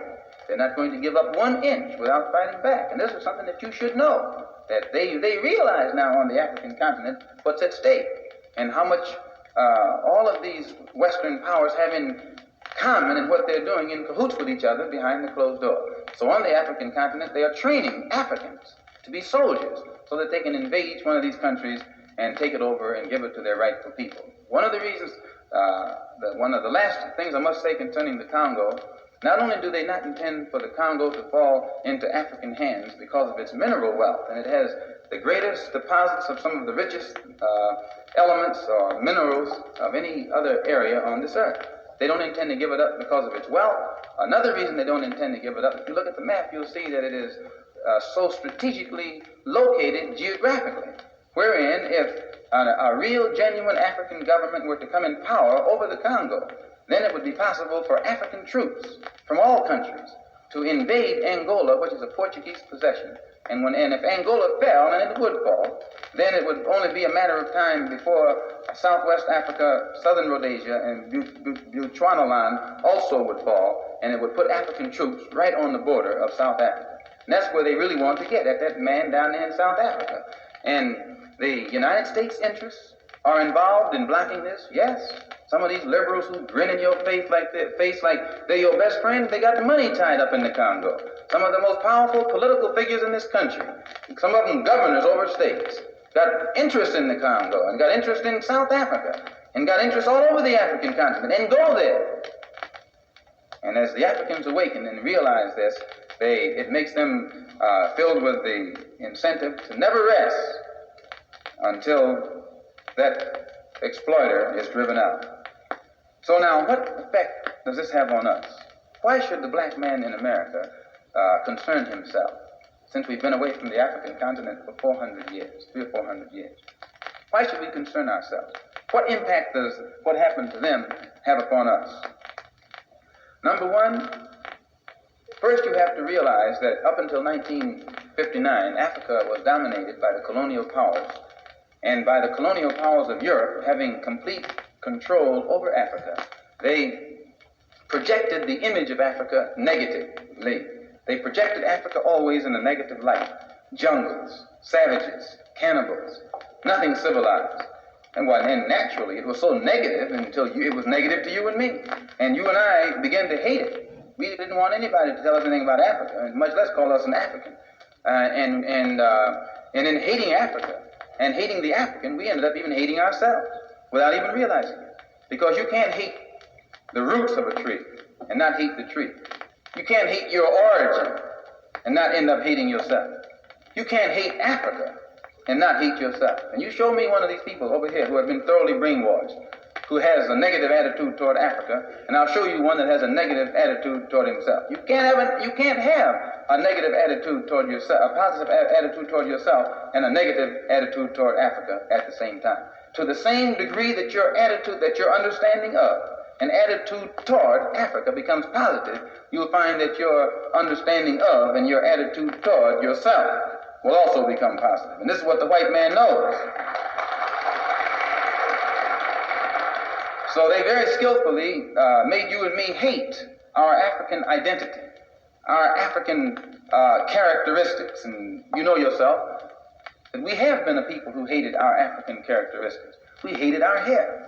They're not going to give up 1 inch without fighting back. And this is something that you should know, that they realize now on the African continent what's at stake and how much all of these Western powers have in common in what they're doing in cahoots with each other behind the closed door. So on the African continent, they are training Africans to be soldiers so that they can invade each one of these countries and take it over and give it to their rightful people. One of the reasons, one of the last things I must say concerning the Congo, not only do they not intend for the Congo to fall into African hands because of its mineral wealth, and it has the greatest deposits of some of the richest elements or minerals of any other area on this earth. They don't intend to give it up because of its wealth. Another reason they don't intend to give it up, if you look at the map, you'll see that it is so strategically located geographically, wherein if a real, genuine African government were to come in power over the Congo, then it would be possible for African troops from all countries to invade Angola, which is a Portuguese possession. And if Angola fell, and it would fall, then it would only be a matter of time before Southwest Africa, Southern Rhodesia, and Bechuanaland also would fall, and it would put African troops right on the border of South Africa. And that's where they really want to get, at that man down there in South Africa. And the United States interests are involved in blocking this, yes. Some of these liberals who grin in your face like they're your best friend, they got the money tied up in the Congo. Some of the most powerful political figures in this country, some of them governors over states, got interest in the Congo and got interest in South Africa and got interest all over the African continent and go there. And as the Africans awaken and realize this, it makes them filled with the incentive to never rest until that exploiter is driven out. So now, what effect does this have on us? Why should the black man in America concern himself, since we've been away from the African continent for 400 years, 300 or 400 years? Why should we concern ourselves? What impact does what happened to them have upon us? Number one, first you have to realize that up until 1959, Africa was dominated by the colonial powers, and by the colonial powers of Europe having complete control over Africa. They projected the image of Africa negatively. They projected Africa always in a negative light. Jungles, savages, cannibals, nothing civilized. And naturally, it was so negative until it was negative to you and me. And you and I began to hate it. We didn't want anybody to tell us anything about Africa, much less call us an African. And in hating Africa and hating the African, we ended up even hating ourselves without even realizing it. Because you can't hate the roots of a tree and not hate the tree. You can't hate your origin and not end up hating yourself. You can't hate Africa and not hate yourself. And you show me one of these people over here who have been thoroughly brainwashed, who has a negative attitude toward Africa, and I'll show you one that has a negative attitude toward himself. You can't have a negative attitude toward yourself, a positive attitude toward yourself, and a negative attitude toward Africa at the same time. To the same degree that your attitude, that your understanding of an attitude toward Africa becomes positive, you'll find that your understanding of and your attitude toward yourself will also become positive. And this is what the white man knows. So they very skillfully made you and me hate our African identity, our African characteristics. And you know yourself that we have been a people who hated our African characteristics. We hated our hair.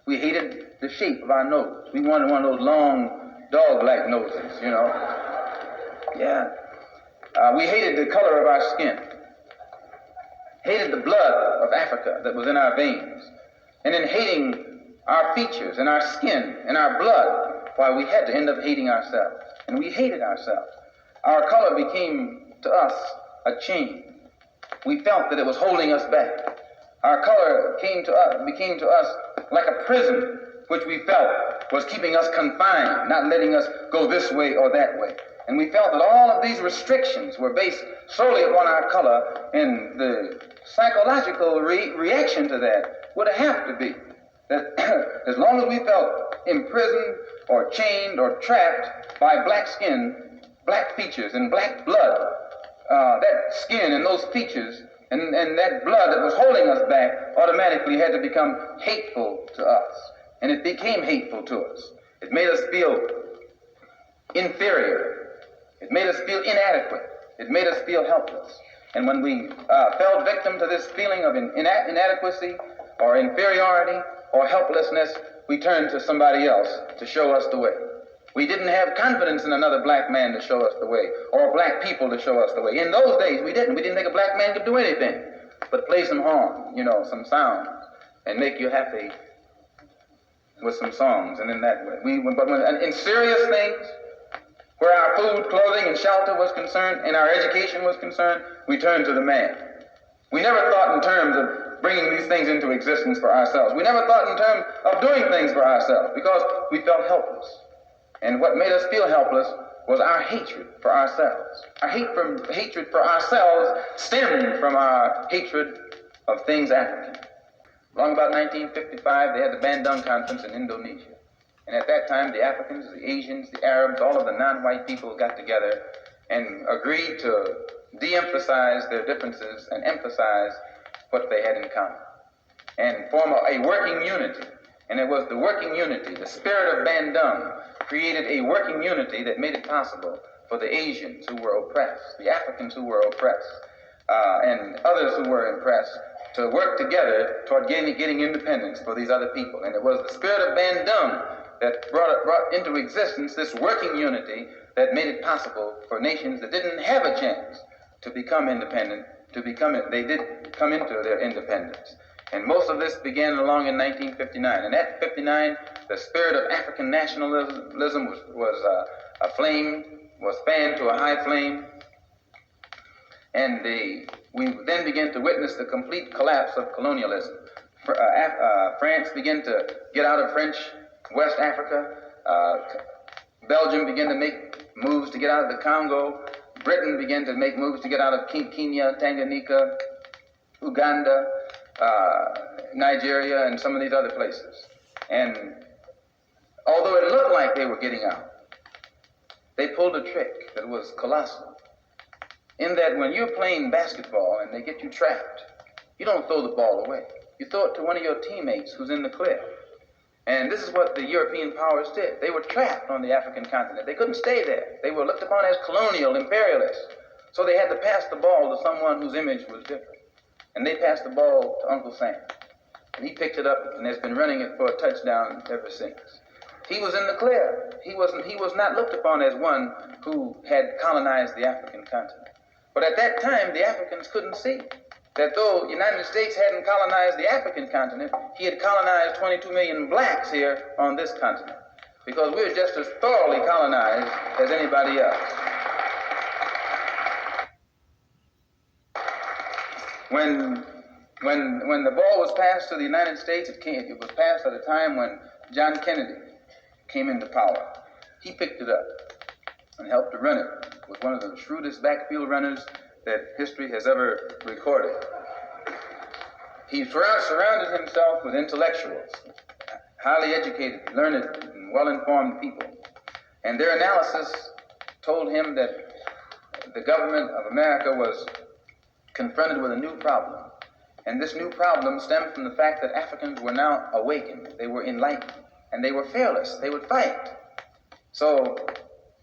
We hated the shape of our nose. We wanted one of those long, dog-like noses, you know. Yeah. We hated the color of our skin. Hated the blood of Africa that was in our veins. And in hating our features and our skin and our blood, why we had to end up hating ourselves. And we hated ourselves. Our color became to us a chain. We felt that it was holding us back. Our color became to us like a prison, which we felt was keeping us confined, not letting us go this way or that way. And we felt that all of these restrictions were based solely upon our color, and the psychological reaction to that would have to be that as long as we felt imprisoned or chained or trapped by black skin, black features, and black blood, that skin and those features and that blood that was holding us back automatically had to become hateful to us. And it became hateful to us. It made us feel inferior. It made us feel inadequate. It made us feel helpless. And when we fell victim to this feeling of inadequacy or inferiority or helplessness, we turned to somebody else to show us the way. We didn't have confidence in another black man to show us the way, or black people to show us the way. In those days, we didn't. We didn't think a black man could do anything but play some horn, some sounds, and make you happy with some songs. And in that way, but in serious things, where our food, clothing, and shelter was concerned, and our education was concerned, we turned to the man. We never thought in terms of bringing these things into existence for ourselves. We never thought in terms of doing things for ourselves because we felt helpless. And what made us feel helpless was our hatred for ourselves. Our hatred for ourselves stemmed from our hatred of things African. Long about 1955, they had the Bandung Conference in Indonesia. And at that time, the Africans, the Asians, the Arabs, all of the non-white people got together and agreed to de-emphasize their differences and emphasize what they had in common and form a working unity. And it was the working unity, the spirit of Bandung, created a working unity that made it possible for the Asians who were oppressed, the Africans who were oppressed, and others who were oppressed to work together toward getting independence for these other people. And it was the spirit of Bandung that brought into existence this working unity that made it possible for nations that didn't have a chance to become independent, they did come into their independence. And most of this began along in 1959. And at 59, the spirit of African nationalism was fanned to a high flame. And we then began to witness the complete collapse of colonialism. France began to get out of French West Africa. Belgium began to make moves to get out of the Congo. Britain began to make moves to get out of Kenya, Tanganyika, Uganda, Nigeria, and some of these other places. And although it looked like they were getting out, they pulled a trick that was colossal. In that when you're playing basketball and they get you trapped, you don't throw the ball away. You throw it to one of your teammates who's in the clear. And this is what the European powers did. They were trapped on the African continent. They couldn't stay there. They were looked upon as colonial imperialists. So they had to pass the ball to someone whose image was different. And they passed the ball to Uncle Sam. And he picked it up and has been running it for a touchdown ever since. He was in the clear. He was not looked upon as one who had colonized the African continent. But at that time, the Africans couldn't see that though the United States hadn't colonized the African continent, he had colonized 22 million blacks here on this continent, because we're just as thoroughly colonized as anybody else. When the ball was passed to the United States, it was passed at a time when John Kennedy came into power. He picked it up and helped to run it. Was one of the shrewdest backfield runners that history has ever recorded. He surrounded himself with intellectuals, highly educated, learned, and well-informed people. And their analysis told him that the government of America was confronted with a new problem. And this new problem stemmed from the fact that Africans were now awakened. They were enlightened. And they were fearless. They would fight. So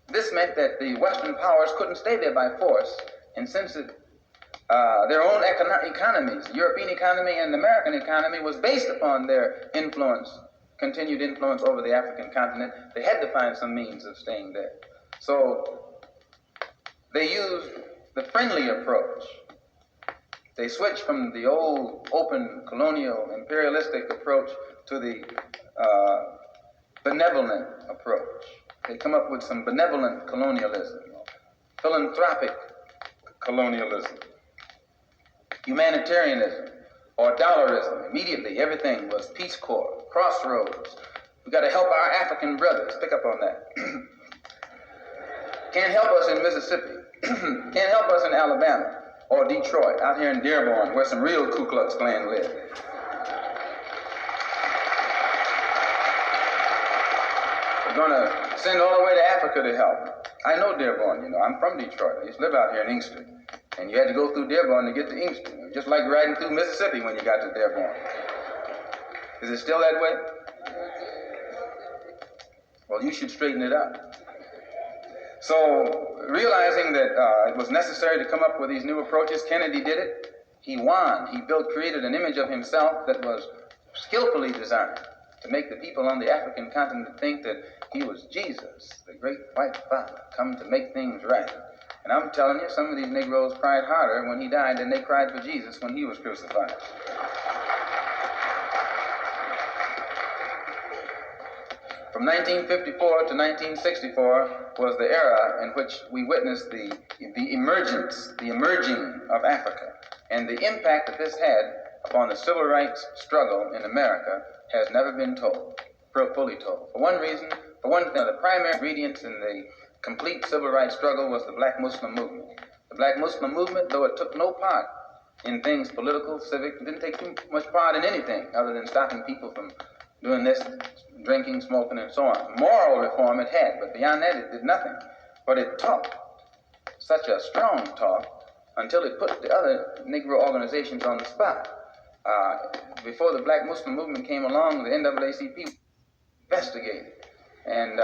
this meant that the Western powers couldn't stay there by force. And since their own economies, the European economy and the American economy, was based upon their influence, continued influence over the African continent, they had to find some means of staying there. So they used the friendly approach. They switched from the old open colonial imperialistic approach to the benevolent approach. They come up with some benevolent colonialism, philanthropic colonialism, humanitarianism, or dollarism. Immediately, everything was Peace Corps, crossroads. We got to help our African brothers. Pick up on that. Can't help us in Mississippi. Can't help us in Alabama or Detroit, out here in Dearborn, where some real Ku Klux Klan live. We're going to send all the way to Africa to help. I know Dearborn, I'm from Detroit. I used to live out here in Inkster. And you had to go through Dearborn to get to Inkster. It was just like riding through Mississippi when you got to Dearborn. Is it still that way? Well, you should straighten it out. So, realizing that it was necessary to come up with these new approaches, Kennedy did it. He won. He created an image of himself that was skillfully designed to make the people on the African continent think that he was Jesus, the great white father, come to make things right. And I'm telling you, some of these Negroes cried harder when he died than they cried for Jesus when he was crucified. From 1954 to 1964 was the era in which we witnessed the emerging of Africa. And the impact that this had upon the civil rights struggle in America has never been told, fully told. For one reason, the primary ingredients in the complete civil rights struggle was the Black Muslim movement. The Black Muslim movement, though it took no part in things political, civic, didn't take too much part in anything other than stopping people from doing this, drinking, smoking, and so on. Moral reform it had, but beyond that it did nothing. But it taught such a strong talk until it put the other Negro organizations on the spot. Before the Black Muslim movement came along, the NAACP investigated. And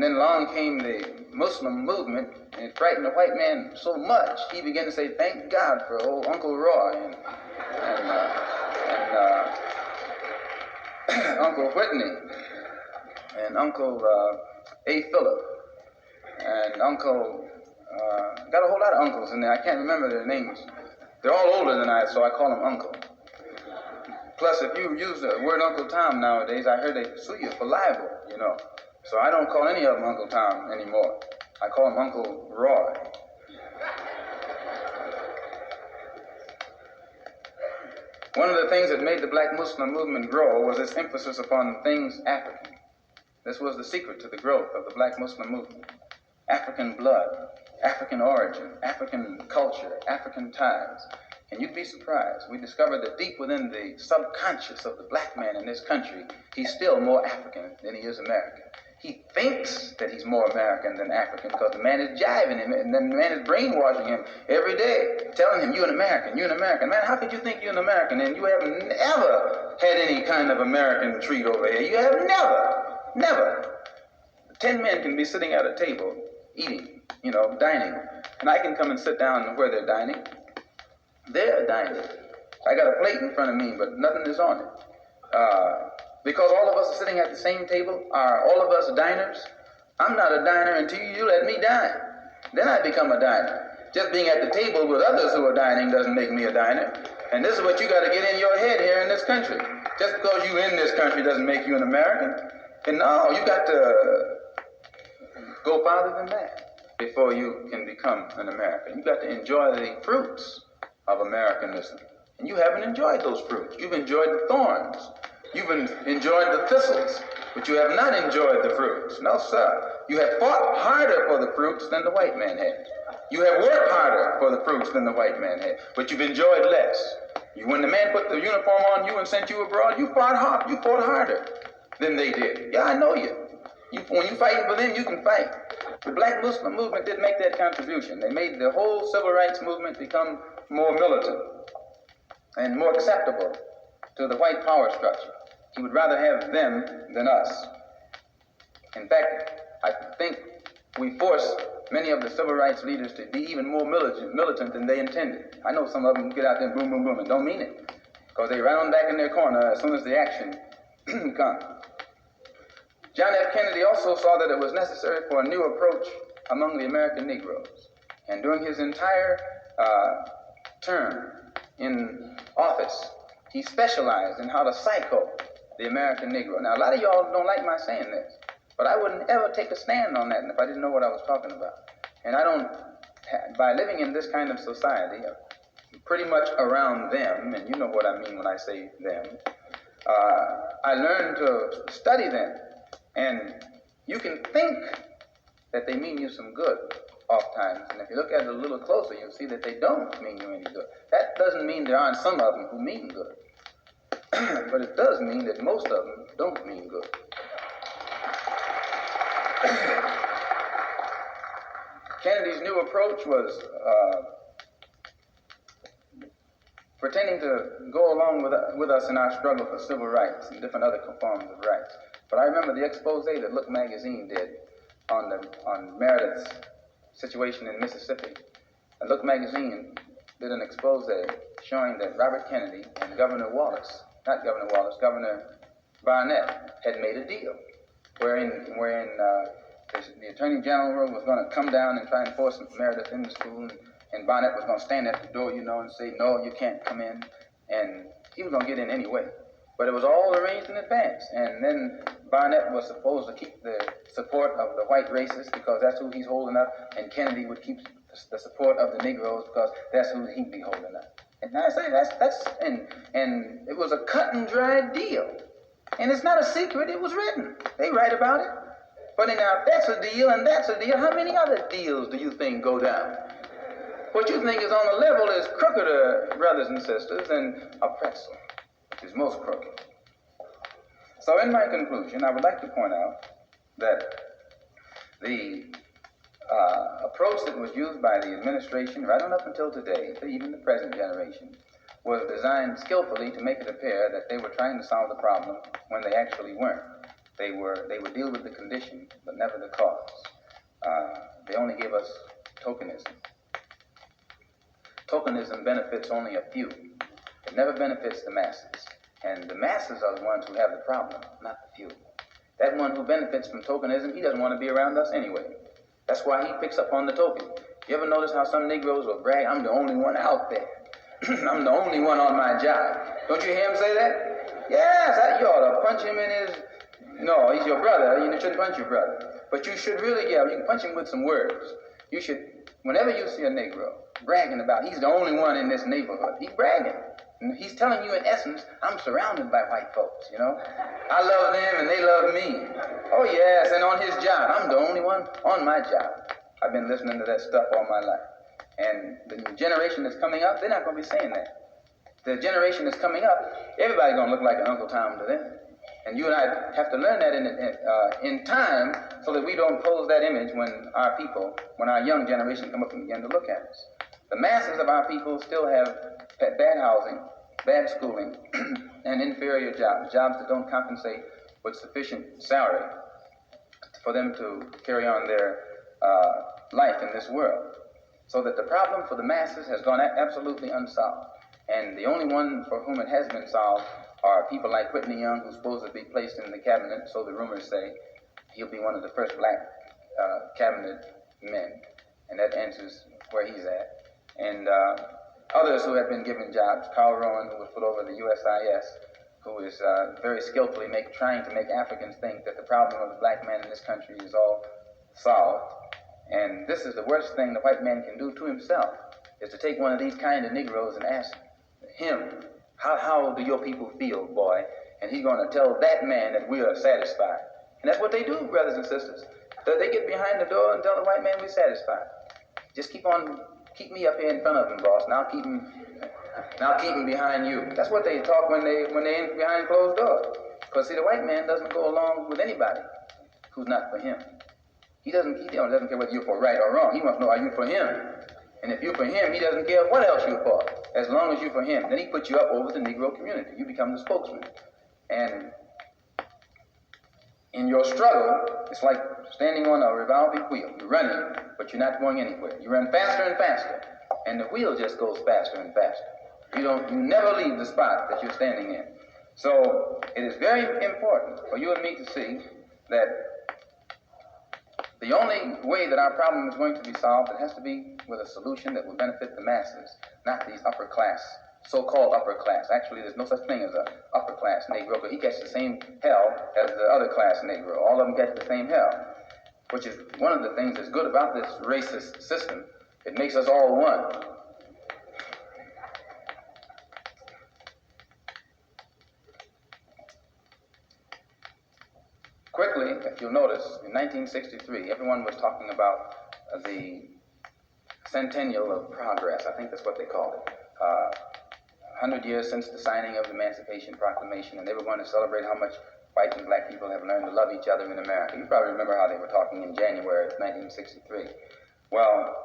then along came the Muslim movement, and it frightened the white man so much, he began to say, thank God for old Uncle Roy and Uncle Whitney and Uncle A. Phillip and Uncle, got a whole lot of uncles in there. I can't remember their names. They're all older than I, so I call them Uncle. Plus, if you use the word Uncle Tom nowadays, I heard they sue you for libel, you know. So I don't call any of them Uncle Tom anymore. I call him Uncle Roy. One of the things that made the Black Muslim movement grow was its emphasis upon things African. This was the secret to the growth of the Black Muslim movement. African blood, African origin, African culture, African ties. And you'd be surprised. We discovered that deep within the subconscious of the black man in this country, he's still more African than he is American. He thinks that he's more American than African because the man is jiving him, and then the man is brainwashing him every day, telling him, you're an American, you're an American. Man, how could you think you're an American and you have never had any kind of American treat over here? You have never. 10 men can be sitting at a table, eating, dining, and I can come and sit down where they're dining. They're dining. I got a plate in front of me, but nothing is on it. Because all of us are sitting at the same table, are all of us diners? I'm not a diner until you let me dine. Then I become a diner. Just being at the table with others who are dining doesn't make me a diner. And this is what you got to get in your head here in this country. Just because you're in this country doesn't make you an American. And no, you got to go farther than that before you can become an American. You got to enjoy the fruits of Americanism. And you haven't enjoyed those fruits. You've enjoyed the thorns. You've enjoyed the thistles, but you have not enjoyed the fruits. No, sir. You have fought harder for the fruits than the white man had. You have worked harder for the fruits than the white man had, but you've enjoyed less. When the man put the uniform on you and sent you abroad, you fought harder than they did. Yeah, I know you. When you're fighting for them, you can fight. The Black Muslim movement did make that contribution. They made the whole civil rights movement become more militant and more acceptable to the white power structure. He would rather have them than us. In fact, I think we forced many of the civil rights leaders to be even more militant than they intended. I know some of them get out there boom, boom, boom, and don't mean it, because they right on back in their corner as soon as the action comes. John F. Kennedy also saw that it was necessary for a new approach among the American Negroes. And during his entire term in office, he specialized in how to psycho the American Negro. Now, a lot of y'all don't like my saying this, but I wouldn't ever take a stand on that if I didn't know what I was talking about. And I don't, by living in this kind of society, pretty much around them, and you know what I mean when I say them, I learned to study them. And you can think that they mean you some good oftentimes, and if you look at it a little closer, you'll see that they don't mean you any good. That doesn't mean there aren't some of them who mean good, but it does mean that most of them don't mean good. Kennedy's new approach was pretending to go along with us in our struggle for civil rights and different other forms of rights. But I remember the expose that Look magazine did on Meredith's situation in Mississippi. Look magazine did an expose showing that Robert Kennedy and Governor Barnett had made a deal wherein the Attorney General was going to come down and try and force Meredith into school, and Barnett was going to stand at the door, and say, no, you can't come in, and he was going to get in anyway. But it was all arranged in advance, and then Barnett was supposed to keep the support of the white racists because that's who he's holding up, and Kennedy would keep the support of the Negroes because that's who he'd be holding up. And I say and it was a cut and dried deal. And it's not a secret, it was written. They write about it. But now if that's a deal and that's a deal, how many other deals do you think go down? What you think is on the level is crookeder, brothers and sisters, than a pretzel, which is most crooked. So in my conclusion, I would like to point out that the approach that was used by the administration right on up until today, even the present generation, was designed skillfully to make it appear that they were trying to solve the problem when they actually weren't. They would deal with the condition, but never the cause. They only give us tokenism. Tokenism benefits only a few. It never benefits the masses. And the masses are the ones who have the problem, not the few. That one who benefits from tokenism, he doesn't want to be around us anyway. That's why he picks up on the token. You ever notice how some Negroes will brag, I'm the only one out there. I'm the only one on my job. Don't you hear him say that? Yes, you ought to punch him in his... No, he's your brother. You shouldn't punch your brother. But you should really, you can punch him with some words. You should, whenever you see a Negro bragging about he's the only one in this neighborhood, he's bragging. And he's telling you in essence, I'm surrounded by white folks, you know. I love them and they love me. Oh yes, and on his job, I'm the only one on my job. I've been listening to that stuff all my life. And the generation that's coming up, they're not going to be saying that. The generation that's coming up, everybody's going to look like an Uncle Tom to them. And you and I have to learn that in time so that we don't pose that image when our young generation come up and begin to look at us. The masses of our people still have bad housing, bad schooling, and inferior jobs that don't compensate with sufficient salary for them to carry on their life in this world. So that the problem for the masses has gone absolutely unsolved. And the only one for whom it has been solved are people like Whitney Young, who's supposed to be placed in the cabinet, so the rumors say. He'll be one of the first black cabinet men, and that answers where he's at. And others who have been given jobs, Carl Rowan, who was put over the USIS, who is very skillfully trying to make Africans think that the problem of the black man in this country is all solved. And this is the worst thing the white man can do to himself, is to take one of these kind of Negroes and ask him, how do your people feel, boy? And he's going to tell that man that we are satisfied. And that's what they do, brothers and sisters. They get behind the door and tell the white man we're satisfied. Just keep me up here in front of him, boss, and I'll keep him behind you. That's what they talk when they're in behind closed doors. Because see, the white man doesn't go along with anybody who's not for him. He doesn't care whether you're for right or wrong. He wants to know, are you for him? And if you're for him, he doesn't care what else you're for, as long as you're for him. Then he puts you up over the Negro community. You become the spokesman. And in your struggle, it's like standing on a revolving wheel. You're running, but you're not going anywhere. You run faster and faster, and the wheel just goes faster and faster. You never leave the spot that you're standing in. So it is very important for you and me to see that the only way that our problem is going to be solved, it has to be with a solution that will benefit the masses, not these upper class, so-called upper class. Actually, there's no such thing as an upper class Negro, because he gets the same hell as the other class Negro. All of them get the same hell, which is one of the things that's good about this racist system. It makes us all one. Quickly, if you'll notice, in 1963, everyone was talking about the centennial of progress. I think that's what they called it. 100 years since the signing of the Emancipation Proclamation, and they were going to celebrate how much white and black people have learned to love each other in America. You probably remember how they were talking in January of 1963. Well,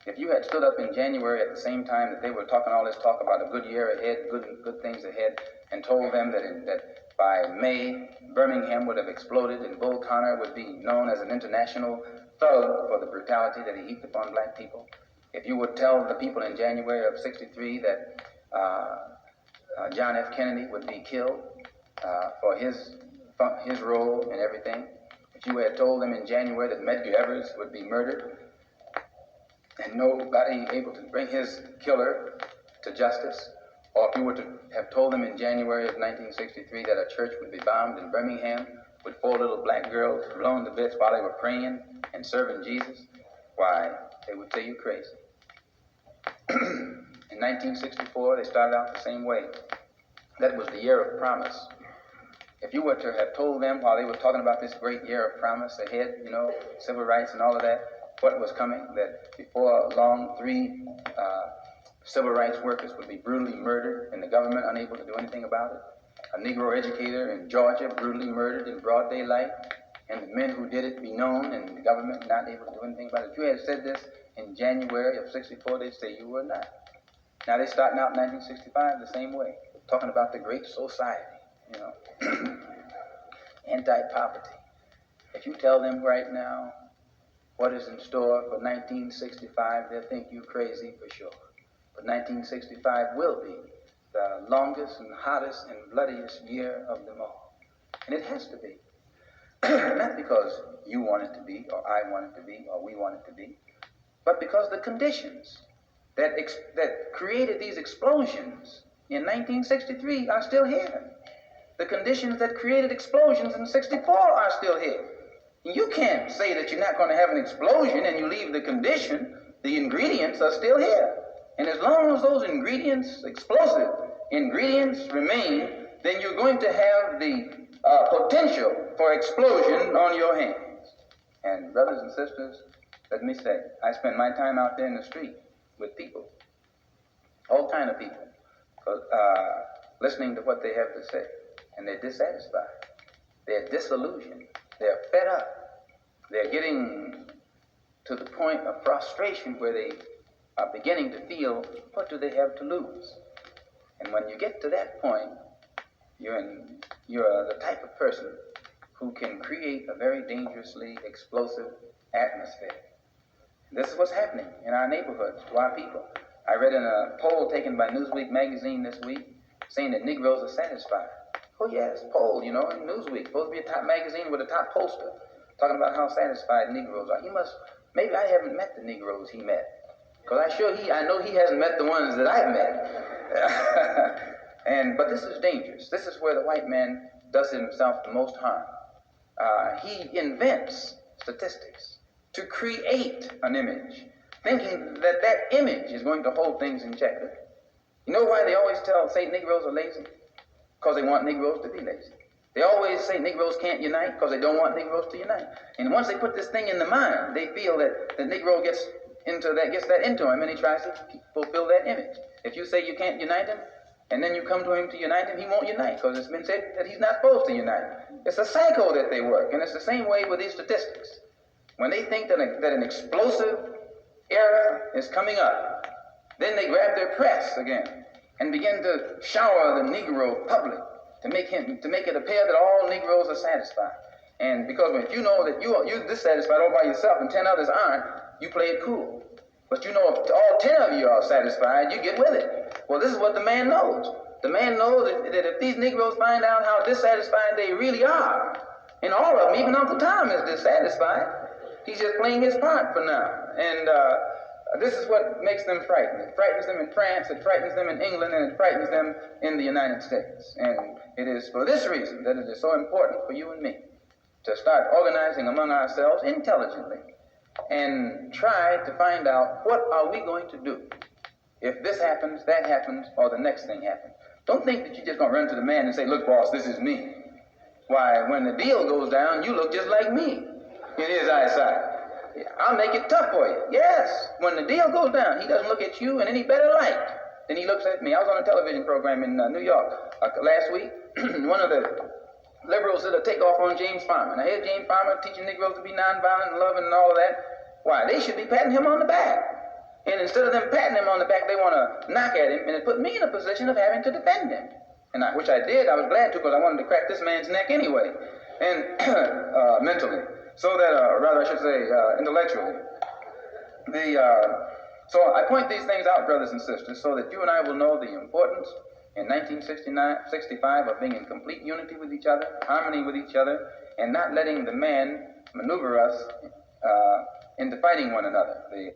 if you had stood up in January at the same time that they were talking all this talk about a good year ahead, good things ahead, and told them that by May, Birmingham would have exploded and Bull Connor would be known as an international thug for the brutality that he heaped upon black people. If you would tell the people in January of '63 that John F. Kennedy would be killed for his role in everything, if you had told them in January that Medgar Evers would be murdered and nobody able to bring his killer to justice, or if you were to have told them in January of 1963 that a church would be bombed in Birmingham with 4 little black girls blown to bits while they were praying and serving Jesus, why, they would say you crazy. And In 1964, they started out the same way. That was the year of promise. If you were to have told them while they were talking about this great year of promise ahead, civil rights and all of that, what was coming, that before long, 3 civil rights workers would be brutally murdered and the government unable to do anything about it. A Negro educator in Georgia brutally murdered in broad daylight, and the men who did it be known and the government not able to do anything about it. If you had said this in January of 64, they'd say you were not. Now they're starting out in 1965 the same way, talking about the Great Society, anti-poverty. If you tell them right now what is in store for 1965, they'll think you crazy for sure. But 1965 will be the longest and hottest and bloodiest year of them all. And it has to be. Not because you want it to be, or I want it to be, or we want it to be, but because the conditions that created these explosions in 1963 are still here. The conditions that created explosions in 64 are still here. You can't say that you're not going to have an explosion and you leave the condition. The ingredients are still here. And as long as those ingredients, explosive ingredients, remain, then you're going to have the potential for explosion on your hands. And brothers and sisters, let me say, I spend my time out there in the street with people, all kind of people, listening to what they have to say. And they're dissatisfied. They're disillusioned. They're fed up. They're getting to the point of frustration where they are beginning to feel, what do they have to lose? And when you get to that point, you're the type of person who can create a very dangerously explosive atmosphere. This is what's happening in our neighborhoods to our people. I read in a poll taken by Newsweek magazine this week saying that Negroes are satisfied. Oh yes, poll, in Newsweek, supposed to be a top magazine with a top poster, talking about how satisfied Negroes are. Maybe I haven't met the Negroes he met, because I know he hasn't met the ones that I've met. But this is dangerous. This is where the white man does himself the most harm. He invents statistics to create an image, thinking that image is going to hold things in check. You know why they always say Negroes are lazy? Because they want Negroes to be lazy. They always say Negroes can't unite because they don't want Negroes to unite. And once they put this thing in the mind, they feel that the Negro gets that into him, and he tries to fulfill that image. If you say you can't unite him, and then you come to him to unite him, he won't unite because it's been said that he's not supposed to unite. It's a cycle that they work, and it's the same way with these statistics. When they think that an explosive era is coming up, then they grab their press again and begin to shower the Negro public to make it appear that all Negroes are satisfied. And because if you know that you're dissatisfied all by yourself and 10 others aren't, you play it cool. But if all 10 of you are satisfied, you get with it. Well, this is what the man knows. The man knows that if these Negroes find out how dissatisfied they really are, and all of them, even Uncle Tom is dissatisfied, he's just playing his part for now. And this is what makes them frightened. It frightens them in France, it frightens them in England, and it frightens them in the United States. And it is for this reason that it is so important for you and me to start organizing among ourselves intelligently and try to find out, what are we going to do if this happens, that happens, or the next thing happens. Don't think that you're just going to run to the man and say, look, boss, this is me. Why, when the deal goes down, you look just like me in his eyesight. I'll make it tough for you. Yes, when the deal goes down, he doesn't look at you in any better light than he looks at me. I was on a television program in New York last week. One of the liberals did a takeoff on James Farmer. Now here's James Farmer teaching Negroes to be nonviolent and loving and all of that. Why, they should be patting him on the back. And instead of them patting him on the back, they want to knock at him, and it put me in a position of having to defend him. Which I did. I was glad to, because I wanted to crack this man's neck anyway, and mentally. So that, rather I should say, intellectually. So I point these things out, brothers and sisters, so that you and I will know the importance in 1965 of being in complete unity with each other, harmony with each other, and not letting the man maneuver us into fighting one another.